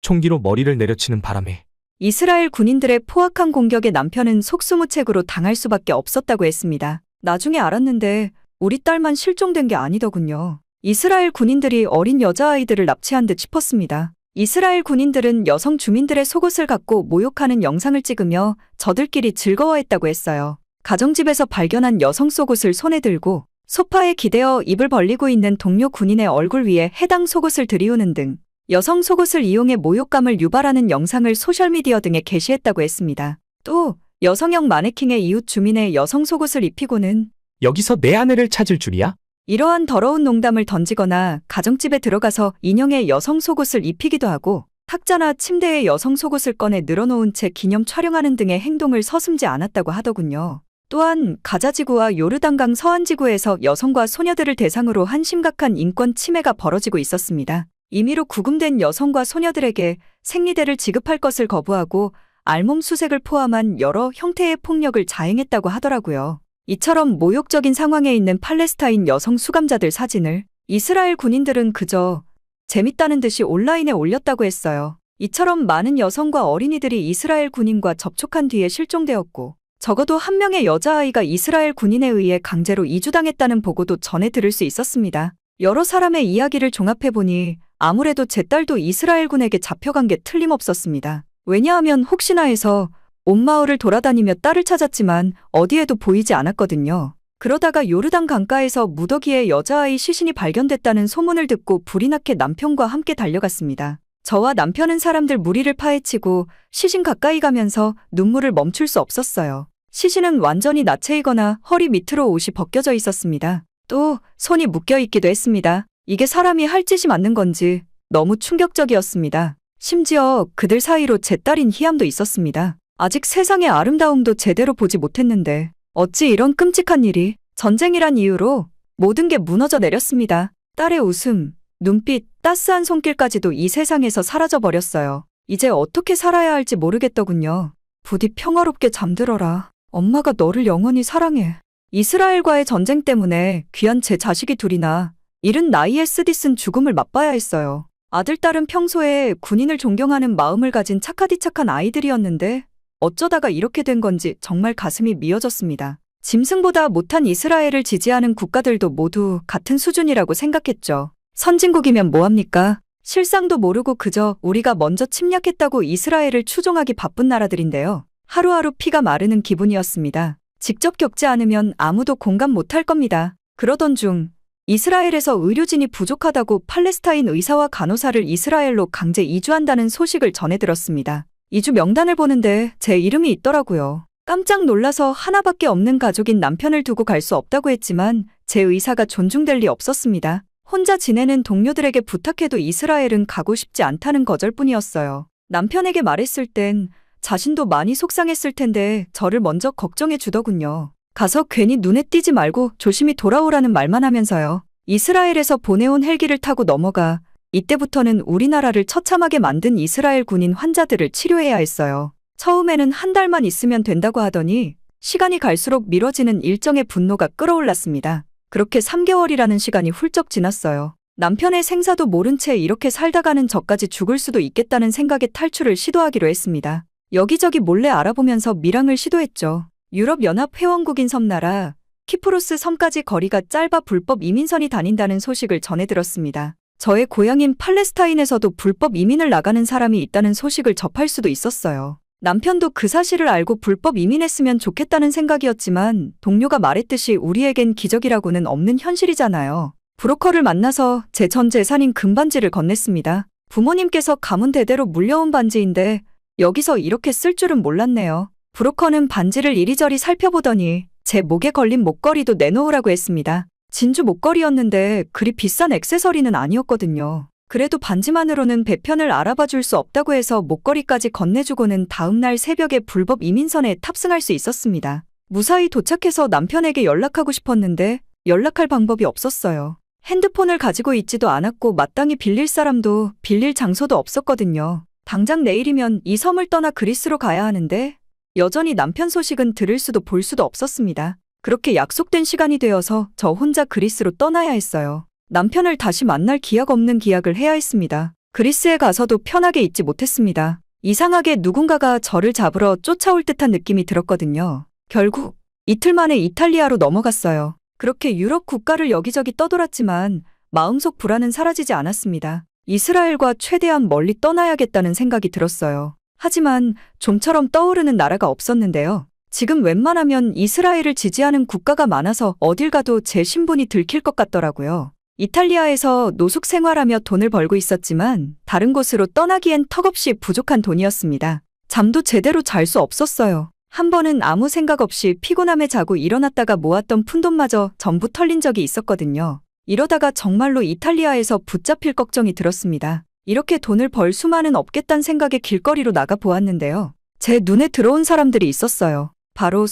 총기로 머리를 내려치는 바람에 이스라엘 군인들의 포악한 공격에 남편은 속수무책으로 당할 수밖에 없었다고 했습니다. 나중에 알았는데 우리 딸만 실종된 게 아니더군요. 이스라엘 군인들이 어린 여자아이들을 납치한 듯 싶었습니다. 이스라엘 군인들은 여성 주민들의 속옷을 갖고 모욕하는 영상을 찍으며 저들끼리 즐거워했다고 했어요. 가정집에서 발견한 여성 속옷을 손에 들고 소파에 기대어 입을 벌리고 있는 동료 군인의 얼굴 위에 해당 속옷을 들이우는 등 여성 속옷을 이용해 모욕감을 유발하는 영상을 소셜미디어 등에 게시했다고 했습니다. 또 여성형 마네킹의 이웃 주민의 여성 속옷을 입히고는 여기서 내 아내를 찾을 줄이야? 이러한 더러운 농담을 던지거나 가정집에 들어가서 인형의 여성 속옷을 입히기도 하고 탁자나 침대에 여성 속옷을 꺼내 늘어놓은 채 기념 촬영하는 등의 행동을 서슴지 않았다고 하더군요. 또한 가자지구와 요르단강 서안지구에서 여성과 소녀들을 대상으로 한 심각한 인권 침해가 벌어지고 있었습니다. 임의로 구금된 여성과 소녀들에게 생리대를 지급할 것을 거부하고 알몸 수색을 포함한 여러 형태의 폭력을 자행했다고 하더라고요. 이처럼 모욕적인 상황에 있는 팔레스타인 여성 수감자들 사진을 이스라엘 군인들은 그저 재밌다는 듯이 온라인에 올렸다고 했어요. 이처럼 많은 여성과 어린이들이 이스라엘 군인과 접촉한 뒤에 실종되었고 적어도 한 명의 여자아이가 이스라엘 군인에 의해 강제로 이주당했다는 보고도 전해 들을 수 있었습니다. 여러 사람의 이야기를 종합해보니 아무래도 제 딸도 이스라엘군에게 잡혀간 게 틀림없었습니다. 왜냐하면 혹시나 해서 온 마을을 돌아다니며 딸을 찾았지만 어디에도 보이지 않았거든요. 그러다가 요르단 강가에서 무더기에 여자아이 시신이 발견됐다는 소문을 듣고 불이 나게 남편과 함께 달려갔습니다. 저와 남편은 사람들 무리를 파헤치고 시신 가까이 가면서 눈물을 멈출 수 없었어요. 시신은 완전히 나체이거나 허리 밑으로 옷이 벗겨져 있었습니다. 또 손이 묶여 있기도 했습니다. 이게 사람이 할 짓이 맞는 건지 너무 충격적이었습니다. 심지어 그들 사이로 제 딸인 희암도 있었습니다. 아직 세상의 아름다움도 제대로 보지 못했는데 어찌 이런 끔찍한 일이. 전쟁이란 이유로 모든 게 무너져 내렸습니다. 딸의 웃음, 눈빛, 따스한 손길까지도 이 세상에서 사라져버렸어요. 이제 어떻게 살아야 할지 모르겠더군요. 부디 평화롭게 잠들어라. 엄마가 너를 영원히 사랑해. 이스라엘과의 전쟁 때문에 귀한 제 자식이 둘이나 이른 나이에 쓰디쓴 죽음을 맛봐야 했어요. 아들, 딸은 평소에 군인을 존경하는 마음을 가진 착하디 착한 아이들이었는데 어쩌다가 이렇게 된 건지 정말 가슴이 미어졌습니다. 짐승보다 못한 이스라엘을 지지하는 국가들도 모두 같은 수준이라고 생각했죠. 선진국이면 뭐합니까? 실상도 모르고 그저 우리가 먼저 침략했다고 이스라엘을 추종하기 바쁜 나라들인데요. 하루하루 피가 마르는 기분이었습니다. 직접 겪지 않으면 아무도 공감 못할 겁니다. 그러던 중 이스라엘에서 의료진이 부족하다고 팔레스타인 의사와 간호사를 이스라엘로 강제 이주한다는 소식을 전해 들었습니다. 이주 명단을 보는데 제 이름이 있더라고요. 깜짝 놀라서 하나밖에 없는 가족인 남편을 두고 갈 수 없다고 했지만 제 의사가 존중될 리 없었습니다. 혼자 지내는 동료들에게 부탁해도 이스라엘은 가고 싶지 않다는 거절뿐이었어요. 남편에게 말했을 땐 자신도 많이 속상했을 텐데 저를 먼저 걱정해 주더군요. 가서 괜히 눈에 띄지 말고 조심히 돌아오라는 말만 하면서요. 이스라엘에서 보내온 헬기를 타고 넘어가 이때부터는 우리나라를 처참하게 만든 이스라엘 군인 환자들을 치료해야 했어요. 처음에는 한 달만 있으면 된다고 하더니 시간이 갈수록 미뤄지는 일정의 분노가 끌어올랐습니다. 그렇게 3개월이라는 시간이 훌쩍 지났어요. 남편의 생사도 모른 채 이렇게 살다가는 저까지 죽을 수도 있겠다는 생각에 탈출을 시도하기로 했습니다. 여기저기 몰래 알아보면서 밀항을 시도했죠. 유럽연합 회원국인 섬나라 키프로스 섬까지 거리가 짧아 불법 이민선이 다닌다는 소식을 전해 들었습니다. 저의 고향인 팔레스타인에서도 불법 이민을 나가는 사람이 있다는 소식을 접할 수도 있었어요. 남편도 그 사실을 알고 불법 이민했으면 좋겠다는 생각이었지만 동료가 말했듯이 우리에겐 기적이라고는 없는 현실이잖아요. 브로커를 만나서 제 전 재산인 금반지를 건넸습니다. 부모님께서 가문 대대로 물려온 반지인데 여기서 이렇게 쓸 줄은 몰랐네요. 브로커는 반지를 이리저리 살펴보더니 제 목에 걸린 목걸이도 내놓으라고 했습니다. 진주 목걸이였는데 그리 비싼 액세서리는 아니었거든요. 그래도 반지만으로는 배편을 알아봐 줄 수 없다고 해서 목걸이까지 건네주고는 다음날 새벽에 불법 이민선에 탑승할 수 있었습니다. 무사히 도착해서 남편에게 연락하고 싶었는데 연락할 방법이 없었어요. 핸드폰을 가지고 있지도 않았고 마땅히 빌릴 사람도 빌릴 장소도 없었거든요. 당장 내일이면 이 섬을 떠나 그리스로 가야 하는데 여전히 남편 소식은 들을 수도 볼 수도 없었습니다. 그렇게 약속된 시간이 되어서 저 혼자 그리스로 떠나야 했어요. 남편을 다시 만날 기약 없는 기약을 해야 했습니다. 그리스에 가서도 편하게 있지 못했습니다. 이상하게 누군가가 저를 잡으러 쫓아올 듯한 느낌이 들었거든요. 결국 이틀 만에 이탈리아로 넘어갔어요. 그렇게 유럽 국가를 여기저기 떠돌았지만 마음속 불안은 사라지지 않았습니다. 이스라엘과 최대한 멀리 떠나야겠다는 생각이 들었어요. 하지만 좀처럼 떠오르는 나라가 없었는데요. 지금 웬만하면 이스라엘을 지지하는 국가가 많아서 어딜 가도 제 신분이 들킬 것 같더라고요. 이탈리아에서 노숙 생활하며 돈을 벌고 있었지만 다른 곳으로 떠나기엔 턱없이 부족한 돈이었습니다. 잠도 제대로 잘 수 없었어요. 한 번은 아무 생각 없이 피곤함에 자고 일어났다가 모았던 푼돈마저 전부 털린 적이 있었거든요. 이러다가 정말로 이탈리아에서 붙잡힐 걱정이 들었습니다. 이렇게 돈을 벌 수만은 없겠다는 생각에 길거리로 나가 보았는데요. 제 눈에 들어온 사람들이 있었어요. 바로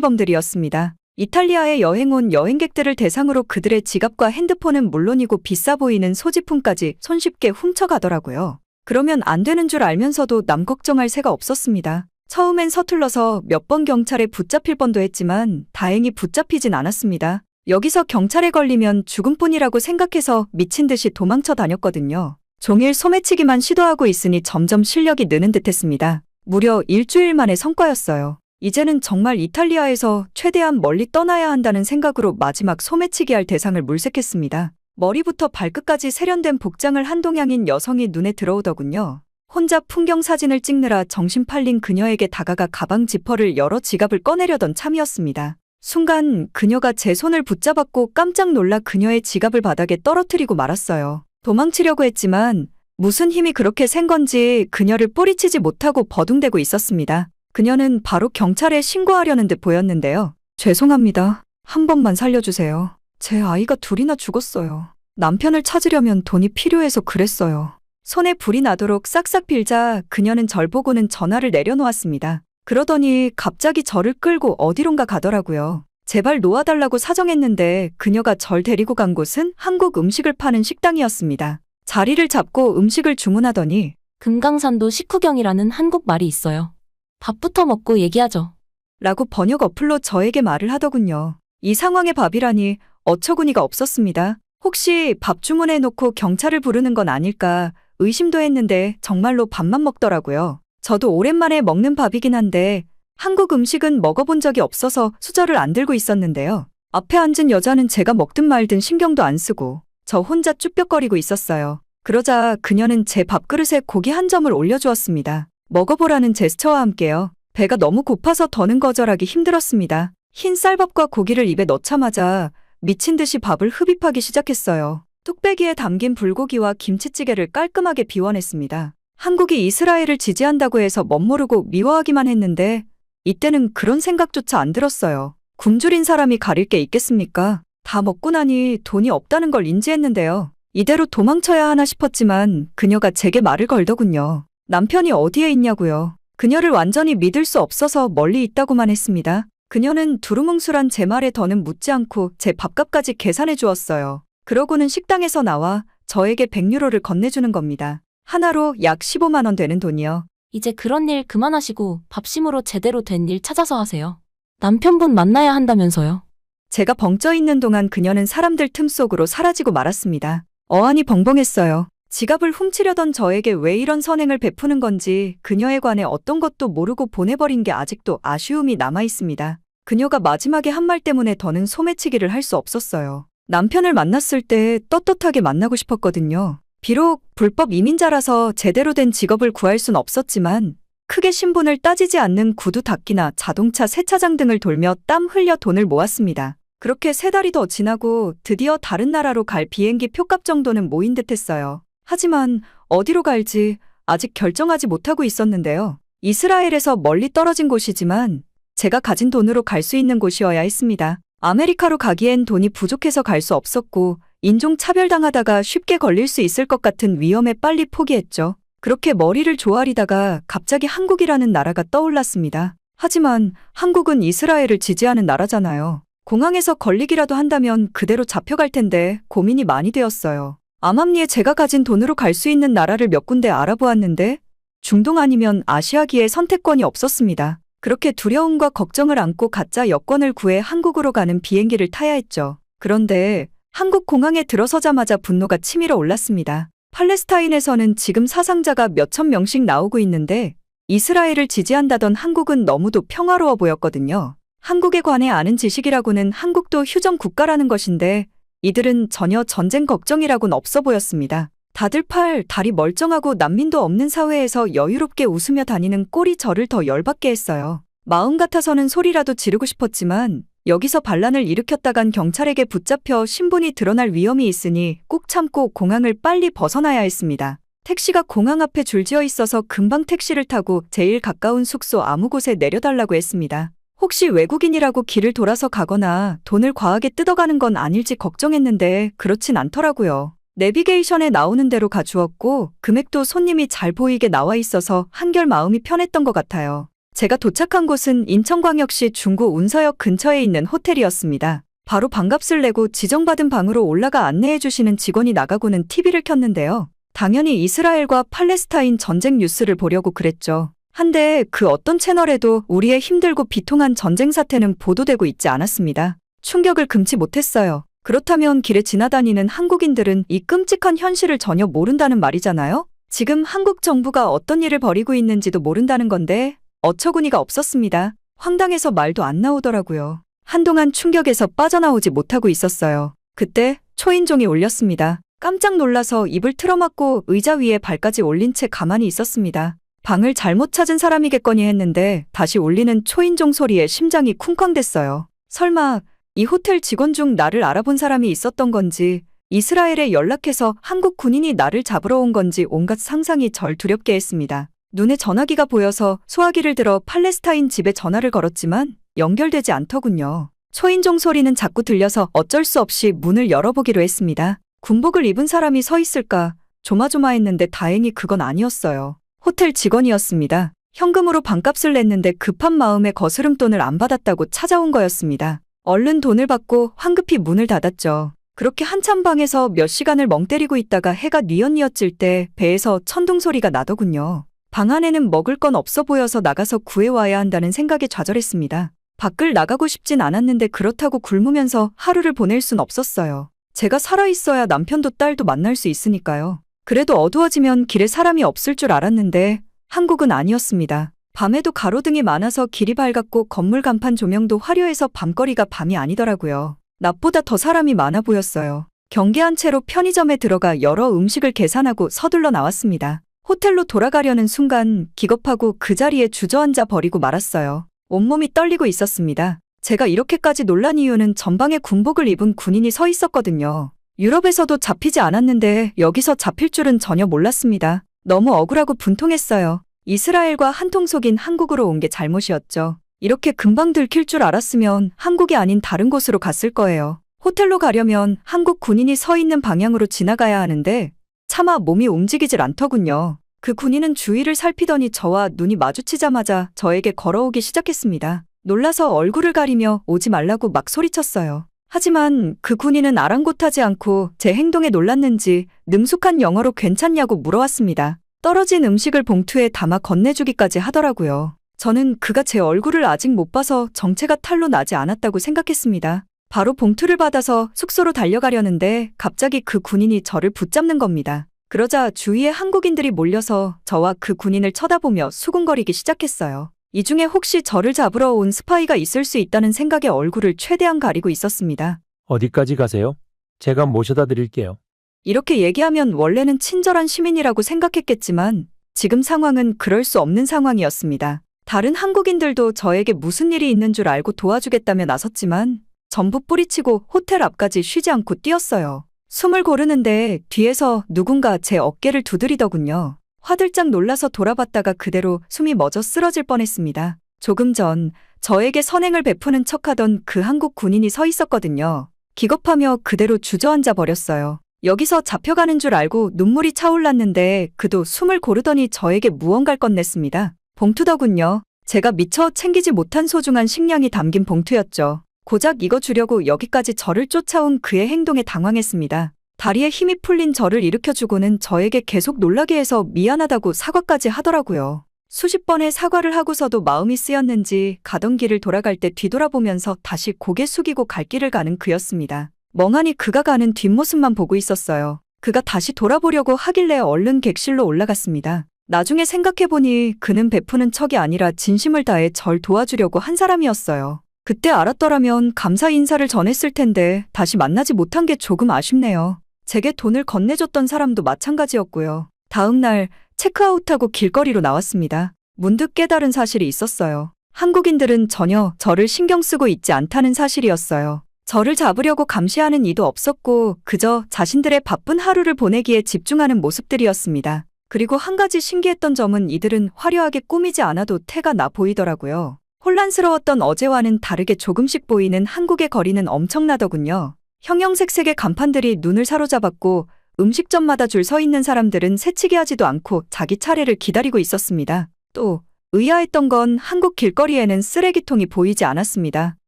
소매치기범들이었습니다. 이탈리아에 여행 온 여행객들을 대상으로 그들의 지갑과 핸드폰은 물론이고 비싸 보이는 소지품까지 손쉽게 훔쳐가더라고요. 그러면 안 되는 줄 알면서도 남 걱정할 새가 없었습니다. 처음엔 서툴러서 몇 번 경찰에 붙잡힐 뻔도 했지만 다행히 붙잡히진 않았습니다. 여기서 경찰에 걸리면 죽음뿐이라고 생각해서 미친 듯이 도망쳐 다녔거든요. 종일 소매치기만 시도하고 있으니 점점 실력이 느는 듯했습니다. 무려 일주일 만의 성과였어요. 이제는 정말 이탈리아에서 최대한 멀리 떠나야 한다는 생각으로 마지막 소매치기 할 대상을 물색했습니다. 머리부터 발끝까지 세련된 복장을 한 동양인 여성이 눈에 들어오더군요. 혼자 풍경 사진을 찍느라 정신 팔린 그녀에게 다가가 가방 지퍼를 열어 지갑을 꺼내려던 참이었습니다. 순간 그녀가 제 손을 붙잡았고 깜짝 놀라 그녀의 지갑을 바닥에 떨어뜨리고 말았어요. 도망치려고 했지만 무슨 힘이 그렇게 센 건지 그녀를 뿌리치지 못하고 버둥대고 있었습니다. 그녀는 바로 경찰에 신고하려는 듯 보였는데요. 죄송합니다. 한 번만 살려주세요. 제 아이가 둘이나 죽었어요. 남편을 찾으려면 돈이 필요해서 그랬어요. 손에 불이 나도록 싹싹 빌자 그녀는 절 보고는 전화를 내려놓았습니다. 그러더니 갑자기 저를 끌고 어디론가 가더라고요. 제발 놓아달라고 사정했는데 그녀가 절 데리고 간 곳은 한국 음식을 파는 식당이었습니다. 자리를 잡고 음식을 주문하더니 금강산도 식후경이라는 한국 말이 있어요. 밥부터 먹고 얘기하죠. 라고 번역 어플로 저에게 말을 하더군요. 이 상황에 밥이라니 어처구니가 없었습니다. 혹시 밥 주문해놓고 경찰을 부르는 건 아닐까 의심도 했는데 정말로 밥만 먹더라고요. 저도 오랜만에 먹는 밥이긴 한데 한국 음식은 먹어본 적이 없어서 수저를 안 들고 있었는데요. 앞에 앉은 여자는 제가 먹든 말든 신경도 안 쓰고 저 혼자 쭈뼛거리고 있었어요. 그러자 그녀는 제 밥그릇에 고기 한 점을 올려주었습니다. 먹어보라는 제스처와 함께요. 배가 너무 고파서 더는 거절하기 힘들었습니다. 흰 쌀밥과 고기를 입에 넣자마자 미친 듯이 밥을 흡입하기 시작했어요. 뚝배기에 담긴 불고기와 김치찌개를 깔끔하게 비워냈습니다. 한국이 이스라엘을 지지한다고 해서 멋모르고 미워하기만 했는데 이때는 그런 생각조차 안 들었어요. 굶주린 사람이 가릴 게 있겠습니까? 다 먹고 나니 돈이 없다는 걸 인지했는데요. 이대로 도망쳐야 하나 싶었지만 그녀가 제게 말을 걸더군요. 남편이 어디에 있냐고요. 그녀를 완전히 믿을 수 없어서 멀리 있다고만 했습니다. 그녀는 두루뭉술한 제 말에 더는 묻지 않고 제 밥값까지 계산해 주었어요. 그러고는 식당에서 나와 저에게 100유로를 건네주는 겁니다. 하나로 약 15만 원 되는 돈이요. 이제 그런 일 그만하시고 밥심으로 제대로 된 일 찾아서 하세요. 남편분 만나야 한다면서요. 제가 벙쪄 있는 동안 그녀는 사람들 틈 속으로 사라지고 말았습니다. 어안이 벙벙했어요. 지갑을 훔치려던 저에게 왜 이런 선행을 베푸는 건지 그녀에 관해 어떤 것도 모르고 보내버린 게 아직도 아쉬움이 남아있습니다. 그녀가 마지막에 한 말 때문에 더는 소매치기를 할 수 없었어요. 남편을 만났을 때 떳떳하게 만나고 싶었거든요. 비록 불법 이민자라서 제대로 된 직업을 구할 순 없었지만 크게 신분을 따지지 않는 구두 닦기나 자동차 세차장 등을 돌며 땀 흘려 돈을 모았습니다. 그렇게 3달이 더 지나고 드디어 다른 나라로 갈 비행기 표값 정도는 모인 듯했어요. 하지만 어디로 갈지 아직 결정하지 못하고 있었는데요. 이스라엘에서 멀리 떨어진 곳이지만 제가 가진 돈으로 갈 수 있는 곳이어야 했습니다. 아메리카로 가기엔 돈이 부족해서 갈 수 없었고 인종차별당하다가 쉽게 걸릴 수 있을 것 같은 위험에 빨리 포기했죠. 그렇게 머리를 조아리다가 갑자기 한국이라는 나라가 떠올랐습니다. 하지만 한국은 이스라엘을 지지하는 나라잖아요. 공항에서 걸리기라도 한다면 그대로 잡혀갈 텐데 고민이 많이 되었어요. 암암리에 제가 가진 돈으로 갈 수 있는 나라를 몇 군데 알아보았는데 중동 아니면 아시아기에 선택권이 없었습니다. 그렇게 두려움과 걱정을 안고 가짜 여권을 구해 한국으로 가는 비행기를 타야 했죠. 그런데 한국 공항에 들어서자마자 분노가 치밀어 올랐습니다. 팔레스타인에서는 지금 사상자가 몇천 명씩 나오고 있는데 이스라엘을 지지한다던 한국은 너무도 평화로워 보였거든요. 한국에 관해 아는 지식이라고는 한국도 휴전 국가라는 것인데 이들은 전혀 전쟁 걱정이라고는 없어 보였습니다. 다들 팔, 다리 멀쩡하고 난민도 없는 사회에서 여유롭게 웃으며 다니는 꼴이 저를 더 열받게 했어요. 마음 같아서는 소리라도 지르고 싶었지만 여기서 반란을 일으켰다간 경찰에게 붙잡혀 신분이 드러날 위험이 있으니 꾹 참고 공항을 빨리 벗어나야 했습니다. 택시가 공항 앞에 줄지어 있어서 금방 택시를 타고 제일 가까운 숙소 아무 곳에 내려달라고 했습니다. 혹시 외국인이라고 길을 돌아서 가거나 돈을 과하게 뜯어가는 건 아닐지 걱정했는데 그렇진 않더라고요. 내비게이션에 나오는 대로 가주었고 금액도 손님이 잘 보이게 나와 있어서 한결 마음이 편했던 것 같아요. 제가 도착한 곳은 인천광역시 중구 운서역 근처에 있는 호텔이었습니다. 바로 방값을 내고 지정받은 방으로 올라가 안내해 주시는 직원이 나가고는 TV를 켰는데요. 당연히 이스라엘과 팔레스타인 전쟁 뉴스를 보려고 그랬죠. 한데 그 어떤 채널에도 우리의 힘들고 비통한 전쟁 사태는 보도되고 있지 않았습니다. 충격을 금치 못했어요. 그렇다면 길에 지나다니는 한국인들은 이 끔찍한 현실을 전혀 모른다는 말이잖아요? 지금 한국 정부가 어떤 일을 벌이고 있는지도 모른다는 건데 어처구니가 없었습니다. 황당해서 말도 안 나오더라고요. 한동안 충격에서 빠져나오지 못하고 있었어요. 그때 초인종이 울렸습니다. 깜짝 놀라서 입을 틀어막고 의자 위에 발까지 올린 채 가만히 있었습니다. 방을 잘못 찾은 사람이겠거니 했는데 다시 울리는 초인종 소리에 심장이 쿵쾅댔어요. 설마 이 호텔 직원 중 나를 알아본 사람이 있었던 건지, 이스라엘에 연락해서 한국 군인이 나를 잡으러 온 건지 온갖 상상이 절 두렵게 했습니다. 눈에 전화기가 보여서 소화기를 들어 팔레스타인 집에 전화를 걸었지만 연결되지 않더군요. 초인종 소리는 자꾸 들려서 어쩔 수 없이 문을 열어보기로 했습니다. 군복을 입은 사람이 서 있을까 조마조마했는데 다행히 그건 아니었어요. 호텔 직원이었습니다. 현금으로 방값을 냈는데 급한 마음에 거스름돈을 안 받았다고 찾아온 거였습니다. 얼른 돈을 받고 황급히 문을 닫았죠. 그렇게 한참 방에서 몇 시간을 멍 때리고 있다가 해가 뉘엿뉘엿질 때 배에서 천둥 소리가 나더군요. 방 안에는 먹을 건 없어 보여서 나가서 구해와야 한다는 생각에 좌절했습니다. 밖을 나가고 싶진 않았는데 그렇다고 굶으면서 하루를 보낼 순 없었어요. 제가 살아있어야 남편도 딸도 만날 수 있으니까요. 그래도 어두워지면 길에 사람이 없을 줄 알았는데 한국은 아니었습니다. 밤에도 가로등이 많아서 길이 밝았고 건물 간판 조명도 화려해서 밤거리가 밤이 아니더라고요. 낮보다 더 사람이 많아 보였어요. 경계한 채로 편의점에 들어가 여러 음식을 계산하고 서둘러 나왔습니다. 호텔로 돌아가려는 순간 기겁하고 그 자리에 주저앉아 버리고 말았어요. 온몸이 떨리고 있었습니다. 제가 이렇게까지 놀란 이유는 전방에 군복을 입은 군인이 서 있었거든요. 유럽에서도 잡히지 않았는데 여기서 잡힐 줄은 전혀 몰랐습니다. 너무 억울하고 분통했어요. 이스라엘과 한통 속인 한국으로 온 게 잘못이었죠. 이렇게 금방 들킬 줄 알았으면 한국이 아닌 다른 곳으로 갔을 거예요. 호텔로 가려면 한국 군인이 서 있는 방향으로 지나가야 하는데 차마 몸이 움직이질 않더군요. 그 군인은 주위를 살피더니 저와 눈이 마주치자마자 저에게 걸어오기 시작했습니다. 놀라서 얼굴을 가리며 오지 말라고 막 소리쳤어요. 하지만 그 군인은 아랑곳하지 않고 제 행동에 놀랐는지 능숙한 영어로 괜찮냐고 물어왔습니다. 떨어진 음식을 봉투에 담아 건네주기까지 하더라고요. 저는 그가 제 얼굴을 아직 못 봐서 정체가 탈로 나지 않았다고 생각했습니다. 바로 봉투를 받아서 숙소로 달려가려는데 갑자기 그 군인이 저를 붙잡는 겁니다. 그러자 주위에 한국인들이 몰려서 저와 그 군인을 쳐다보며 수군거리기 시작했어요. 이 중에 혹시 저를 잡으러 온 스파이가 있을 수 있다는 생각에 얼굴을 최대한 가리고 있었습니다. 어디까지 가세요? 제가 모셔다 드릴게요. 이렇게 얘기하면 원래는 친절한 시민이라고 생각했겠지만 지금 상황은 그럴 수 없는 상황이었습니다. 다른 한국인들도 저에게 무슨 일이 있는 줄 알고 도와주겠다며 나섰지만 전부 뿌리치고 호텔 앞까지 쉬지 않고 뛰었어요. 숨을 고르는데 뒤에서 누군가 제 어깨를 두드리더군요. 화들짝 놀라서 돌아봤다가 그대로 숨이 멎어 쓰러질 뻔했습니다. 조금 전 저에게 선행을 베푸는 척하던 그 한국 군인이 서 있었거든요. 기겁하며 그대로 주저앉아 버렸어요. 여기서 잡혀가는 줄 알고 눈물이 차올랐는데 그도 숨을 고르더니 저에게 무언가를 건넸습니다. 봉투더군요. 제가 미처 챙기지 못한 소중한 식량이 담긴 봉투였죠. 고작 이거 주려고 여기까지 저를 쫓아온 그의 행동에 당황했습니다. 다리에 힘이 풀린 저를 일으켜주고는 저에게 계속 놀라게 해서 미안하다고 사과까지 하더라고요. 수십 번의 사과를 하고서도 마음이 쓰였는지 가던 길을 돌아갈 때 뒤돌아보면서 다시 고개 숙이고 갈 길을 가는 그였습니다. 멍하니 그가 가는 뒷모습만 보고 있었어요. 그가 다시 돌아보려고 하길래 얼른 객실로 올라갔습니다. 나중에 생각해보니 그는 베푸는 척이 아니라 진심을 다해 절 도와주려고 한 사람이었어요. 그때 알았더라면 감사 인사를 전했을 텐데 다시 만나지 못한 게 조금 아쉽네요. 제게 돈을 건네줬던 사람도 마찬가지였고요. 다음 날 체크아웃하고 길거리로 나왔습니다. 문득 깨달은 사실이 있었어요. 한국인들은 전혀 저를 신경 쓰고 있지 않다는 사실이었어요. 저를 잡으려고 감시하는 이도 없었고 그저 자신들의 바쁜 하루를 보내기에 집중하는 모습들이었습니다. 그리고 한 가지 신기했던 점은 이들은 화려하게 꾸미지 않아도 태가 나 보이더라고요. 혼란스러웠던 어제와는 다르게 조금씩 보이는 한국의 거리는 엄청나더군요. 형형색색의 간판들이 눈을 사로잡았고 음식점마다 줄 서 있는 사람들은 새치기 하지도 않고 자기 차례를 기다리고 있었습니다. 또 의아했던 건 한국 길거리에는 쓰레기통이 보이지 않았습니다.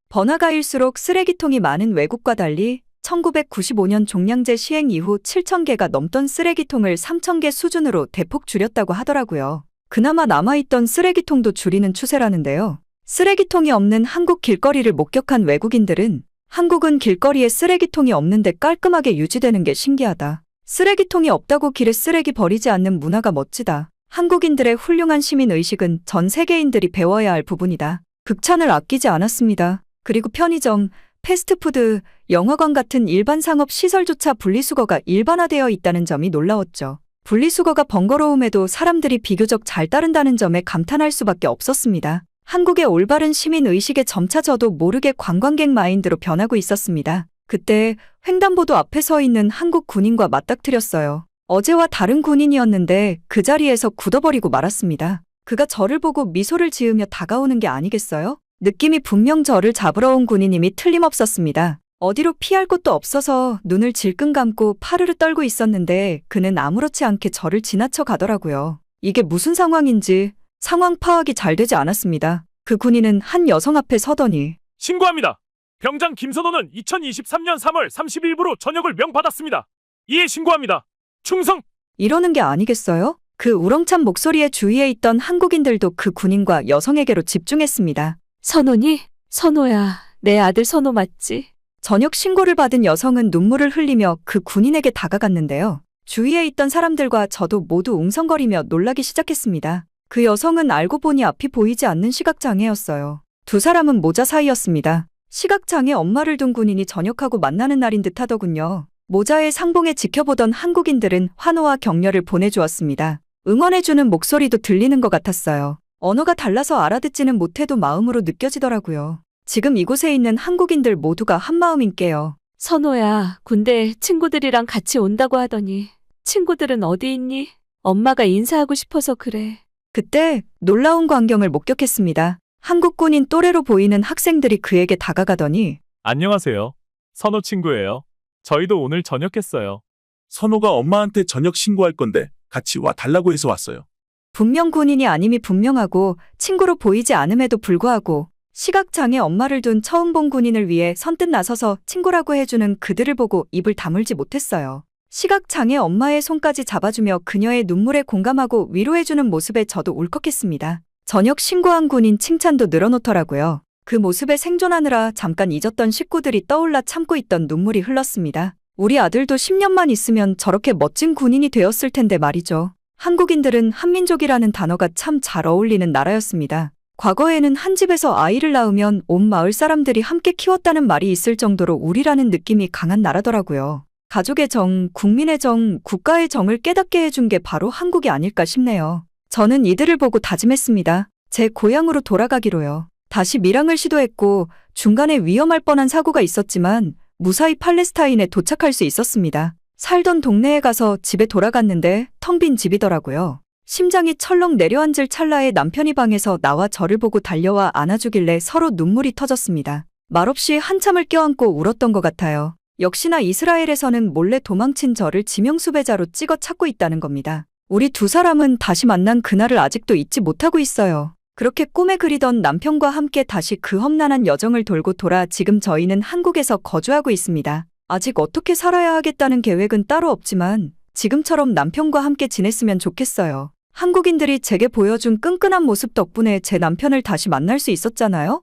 번화가일수록 쓰레기통이 많은 외국과 달리 1995년 종량제 시행 이후 7,000개가 넘던 쓰레기통을 3,000개 수준으로 대폭 줄였다고 하더라고요. 그나마 남아있던 쓰레기통도 줄이는 추세라는데요. 쓰레기통이 없는 한국 길거리를 목격한 외국인들은 한국은 길거리에 쓰레기통이 없는데 깔끔하게 유지되는 게 신기하다. 쓰레기통이 없다고 길에 쓰레기 버리지 않는 문화가 멋지다. 한국인들의 훌륭한 시민의식은 전 세계인들이 배워야 할 부분이다. 극찬을 아끼지 않았습니다. 그리고 편의점, 패스트푸드, 영화관 같은 일반 상업 시설조차 분리수거가 일반화되어 있다는 점이 놀라웠죠. 분리수거가 번거로움에도 사람들이 비교적 잘 따른다는 점에 감탄할 수밖에 없었습니다. 한국의 올바른 시민의식에 점차 저도 모르게 관광객 마인드로 변하고 있었습니다. 그때 횡단보도 앞에 서 있는 한국 군인과 맞닥뜨렸어요. 어제와 다른 군인이었는데 그 자리에서 굳어버리고 말았습니다. 그가 저를 보고 미소를 지으며 다가오는 게 아니겠어요? 느낌이 분명 저를 잡으러 온 군인임이 틀림없었습니다. 어디로 피할 곳도 없어서 눈을 질끈 감고 파르르 떨고 있었는데 그는 아무렇지 않게 저를 지나쳐 가더라고요. 이게 무슨 상황인지 상황 파악이 잘 되지 않았습니다. 그 군인은 한 여성 앞에 서더니 신고합니다. 병장 김선호는 2023년 3월 31일부로 전역을 명받았습니다. 이에 신고합니다. 충성! 이러는 게 아니겠어요? 그 우렁찬 목소리에 주위에 있던 한국인들도 그 군인과 여성에게로 집중했습니다. 선호니? 선호야, 내 아들 선호 맞지? 전역 신고를 받은 여성은 눈물을 흘리며 그 군인에게 다가갔는데요. 주위에 있던 사람들과 저도 모두 웅성거리며 놀라기 시작했습니다. 그 여성은 알고 보니 앞이 보이지 않는 시각장애였어요. 두 사람은 모자 사이였습니다. 시각장애 엄마를 둔 군인이 전역하고 만나는 날인 듯 하더군요. 모자의 상봉에 지켜보던 한국인들은 환호와 격려를 보내주었습니다. 응원해주는 목소리도 들리는 것 같았어요. 언어가 달라서 알아듣지는 못해도 마음으로 느껴지더라고요. 지금 이곳에 있는 한국인들 모두가 한마음인께요. 선호야, 군대 친구들이랑 같이 온다고 하더니 친구들은 어디 있니? 엄마가 인사하고 싶어서 그래. 그때 놀라운 광경을 목격했습니다. 한국 군인 또래로 보이는 학생들이 그에게 다가가더니 안녕하세요. 선호 친구예요. 저희도 오늘 전역했어요. 선호가 엄마한테 전역 신고할 건데 같이 와 달라고 해서 왔어요. 분명 군인이 아님이 분명하고 친구로 보이지 않음에도 불구하고 시각장애 엄마를 둔 처음 본 군인을 위해 선뜻 나서서 친구라고 해주는 그들을 보고 입을 다물지 못했어요. 시각장애 엄마의 손까지 잡아주며 그녀의 눈물에 공감하고 위로해주는 모습에 저도 울컥했습니다. 전역 신고한 군인 칭찬도 늘어놓더라고요. 그 모습에 생존하느라 잠깐 잊었던 식구들이 떠올라 참고 있던 눈물이 흘렀습니다. 우리 아들도 10년만 있으면 저렇게 멋진 군인이 되었을 텐데 말이죠. 한국인들은 한민족이라는 단어가 참 잘 어울리는 나라였습니다. 과거에는 한 집에서 아이를 낳으면 온 마을 사람들이 함께 키웠다는 말이 있을 정도로 우리라는 느낌이 강한 나라더라고요. 가족의 정, 국민의 정, 국가의 정을 깨닫게 해준 게 바로 한국이 아닐까 싶네요. 저는 이들을 보고 다짐했습니다. 제 고향으로 돌아가기로요. 다시 밀항을 시도했고 중간에 위험할 뻔한 사고가 있었지만 무사히 팔레스타인에 도착할 수 있었습니다. 살던 동네에 가서 집에 돌아갔는데 텅 빈 집이더라고요. 심장이 철렁 내려앉을 찰나에 남편이 방에서 나와 저를 보고 달려와 안아주길래 서로 눈물이 터졌습니다. 말없이 한참을 껴안고 울었던 것 같아요. 역시나 이스라엘에서는 몰래 도망친 저를 지명수배자로 찍어 찾고 있다는 겁니다. 우리 두 사람은 다시 만난 그날을 아직도 잊지 못하고 있어요. 그렇게 꿈에 그리던 남편과 함께 다시 그 험난한 여정을 돌고 돌아 지금 저희는 한국에서 거주하고 있습니다. 아직 어떻게 살아야 하겠다는 계획은 따로 없지만 지금처럼 남편과 함께 지냈으면 좋겠어요. 한국인들이 제게 보여준 끈끈한 모습 덕분에 제 남편을 다시 만날 수 있었잖아요?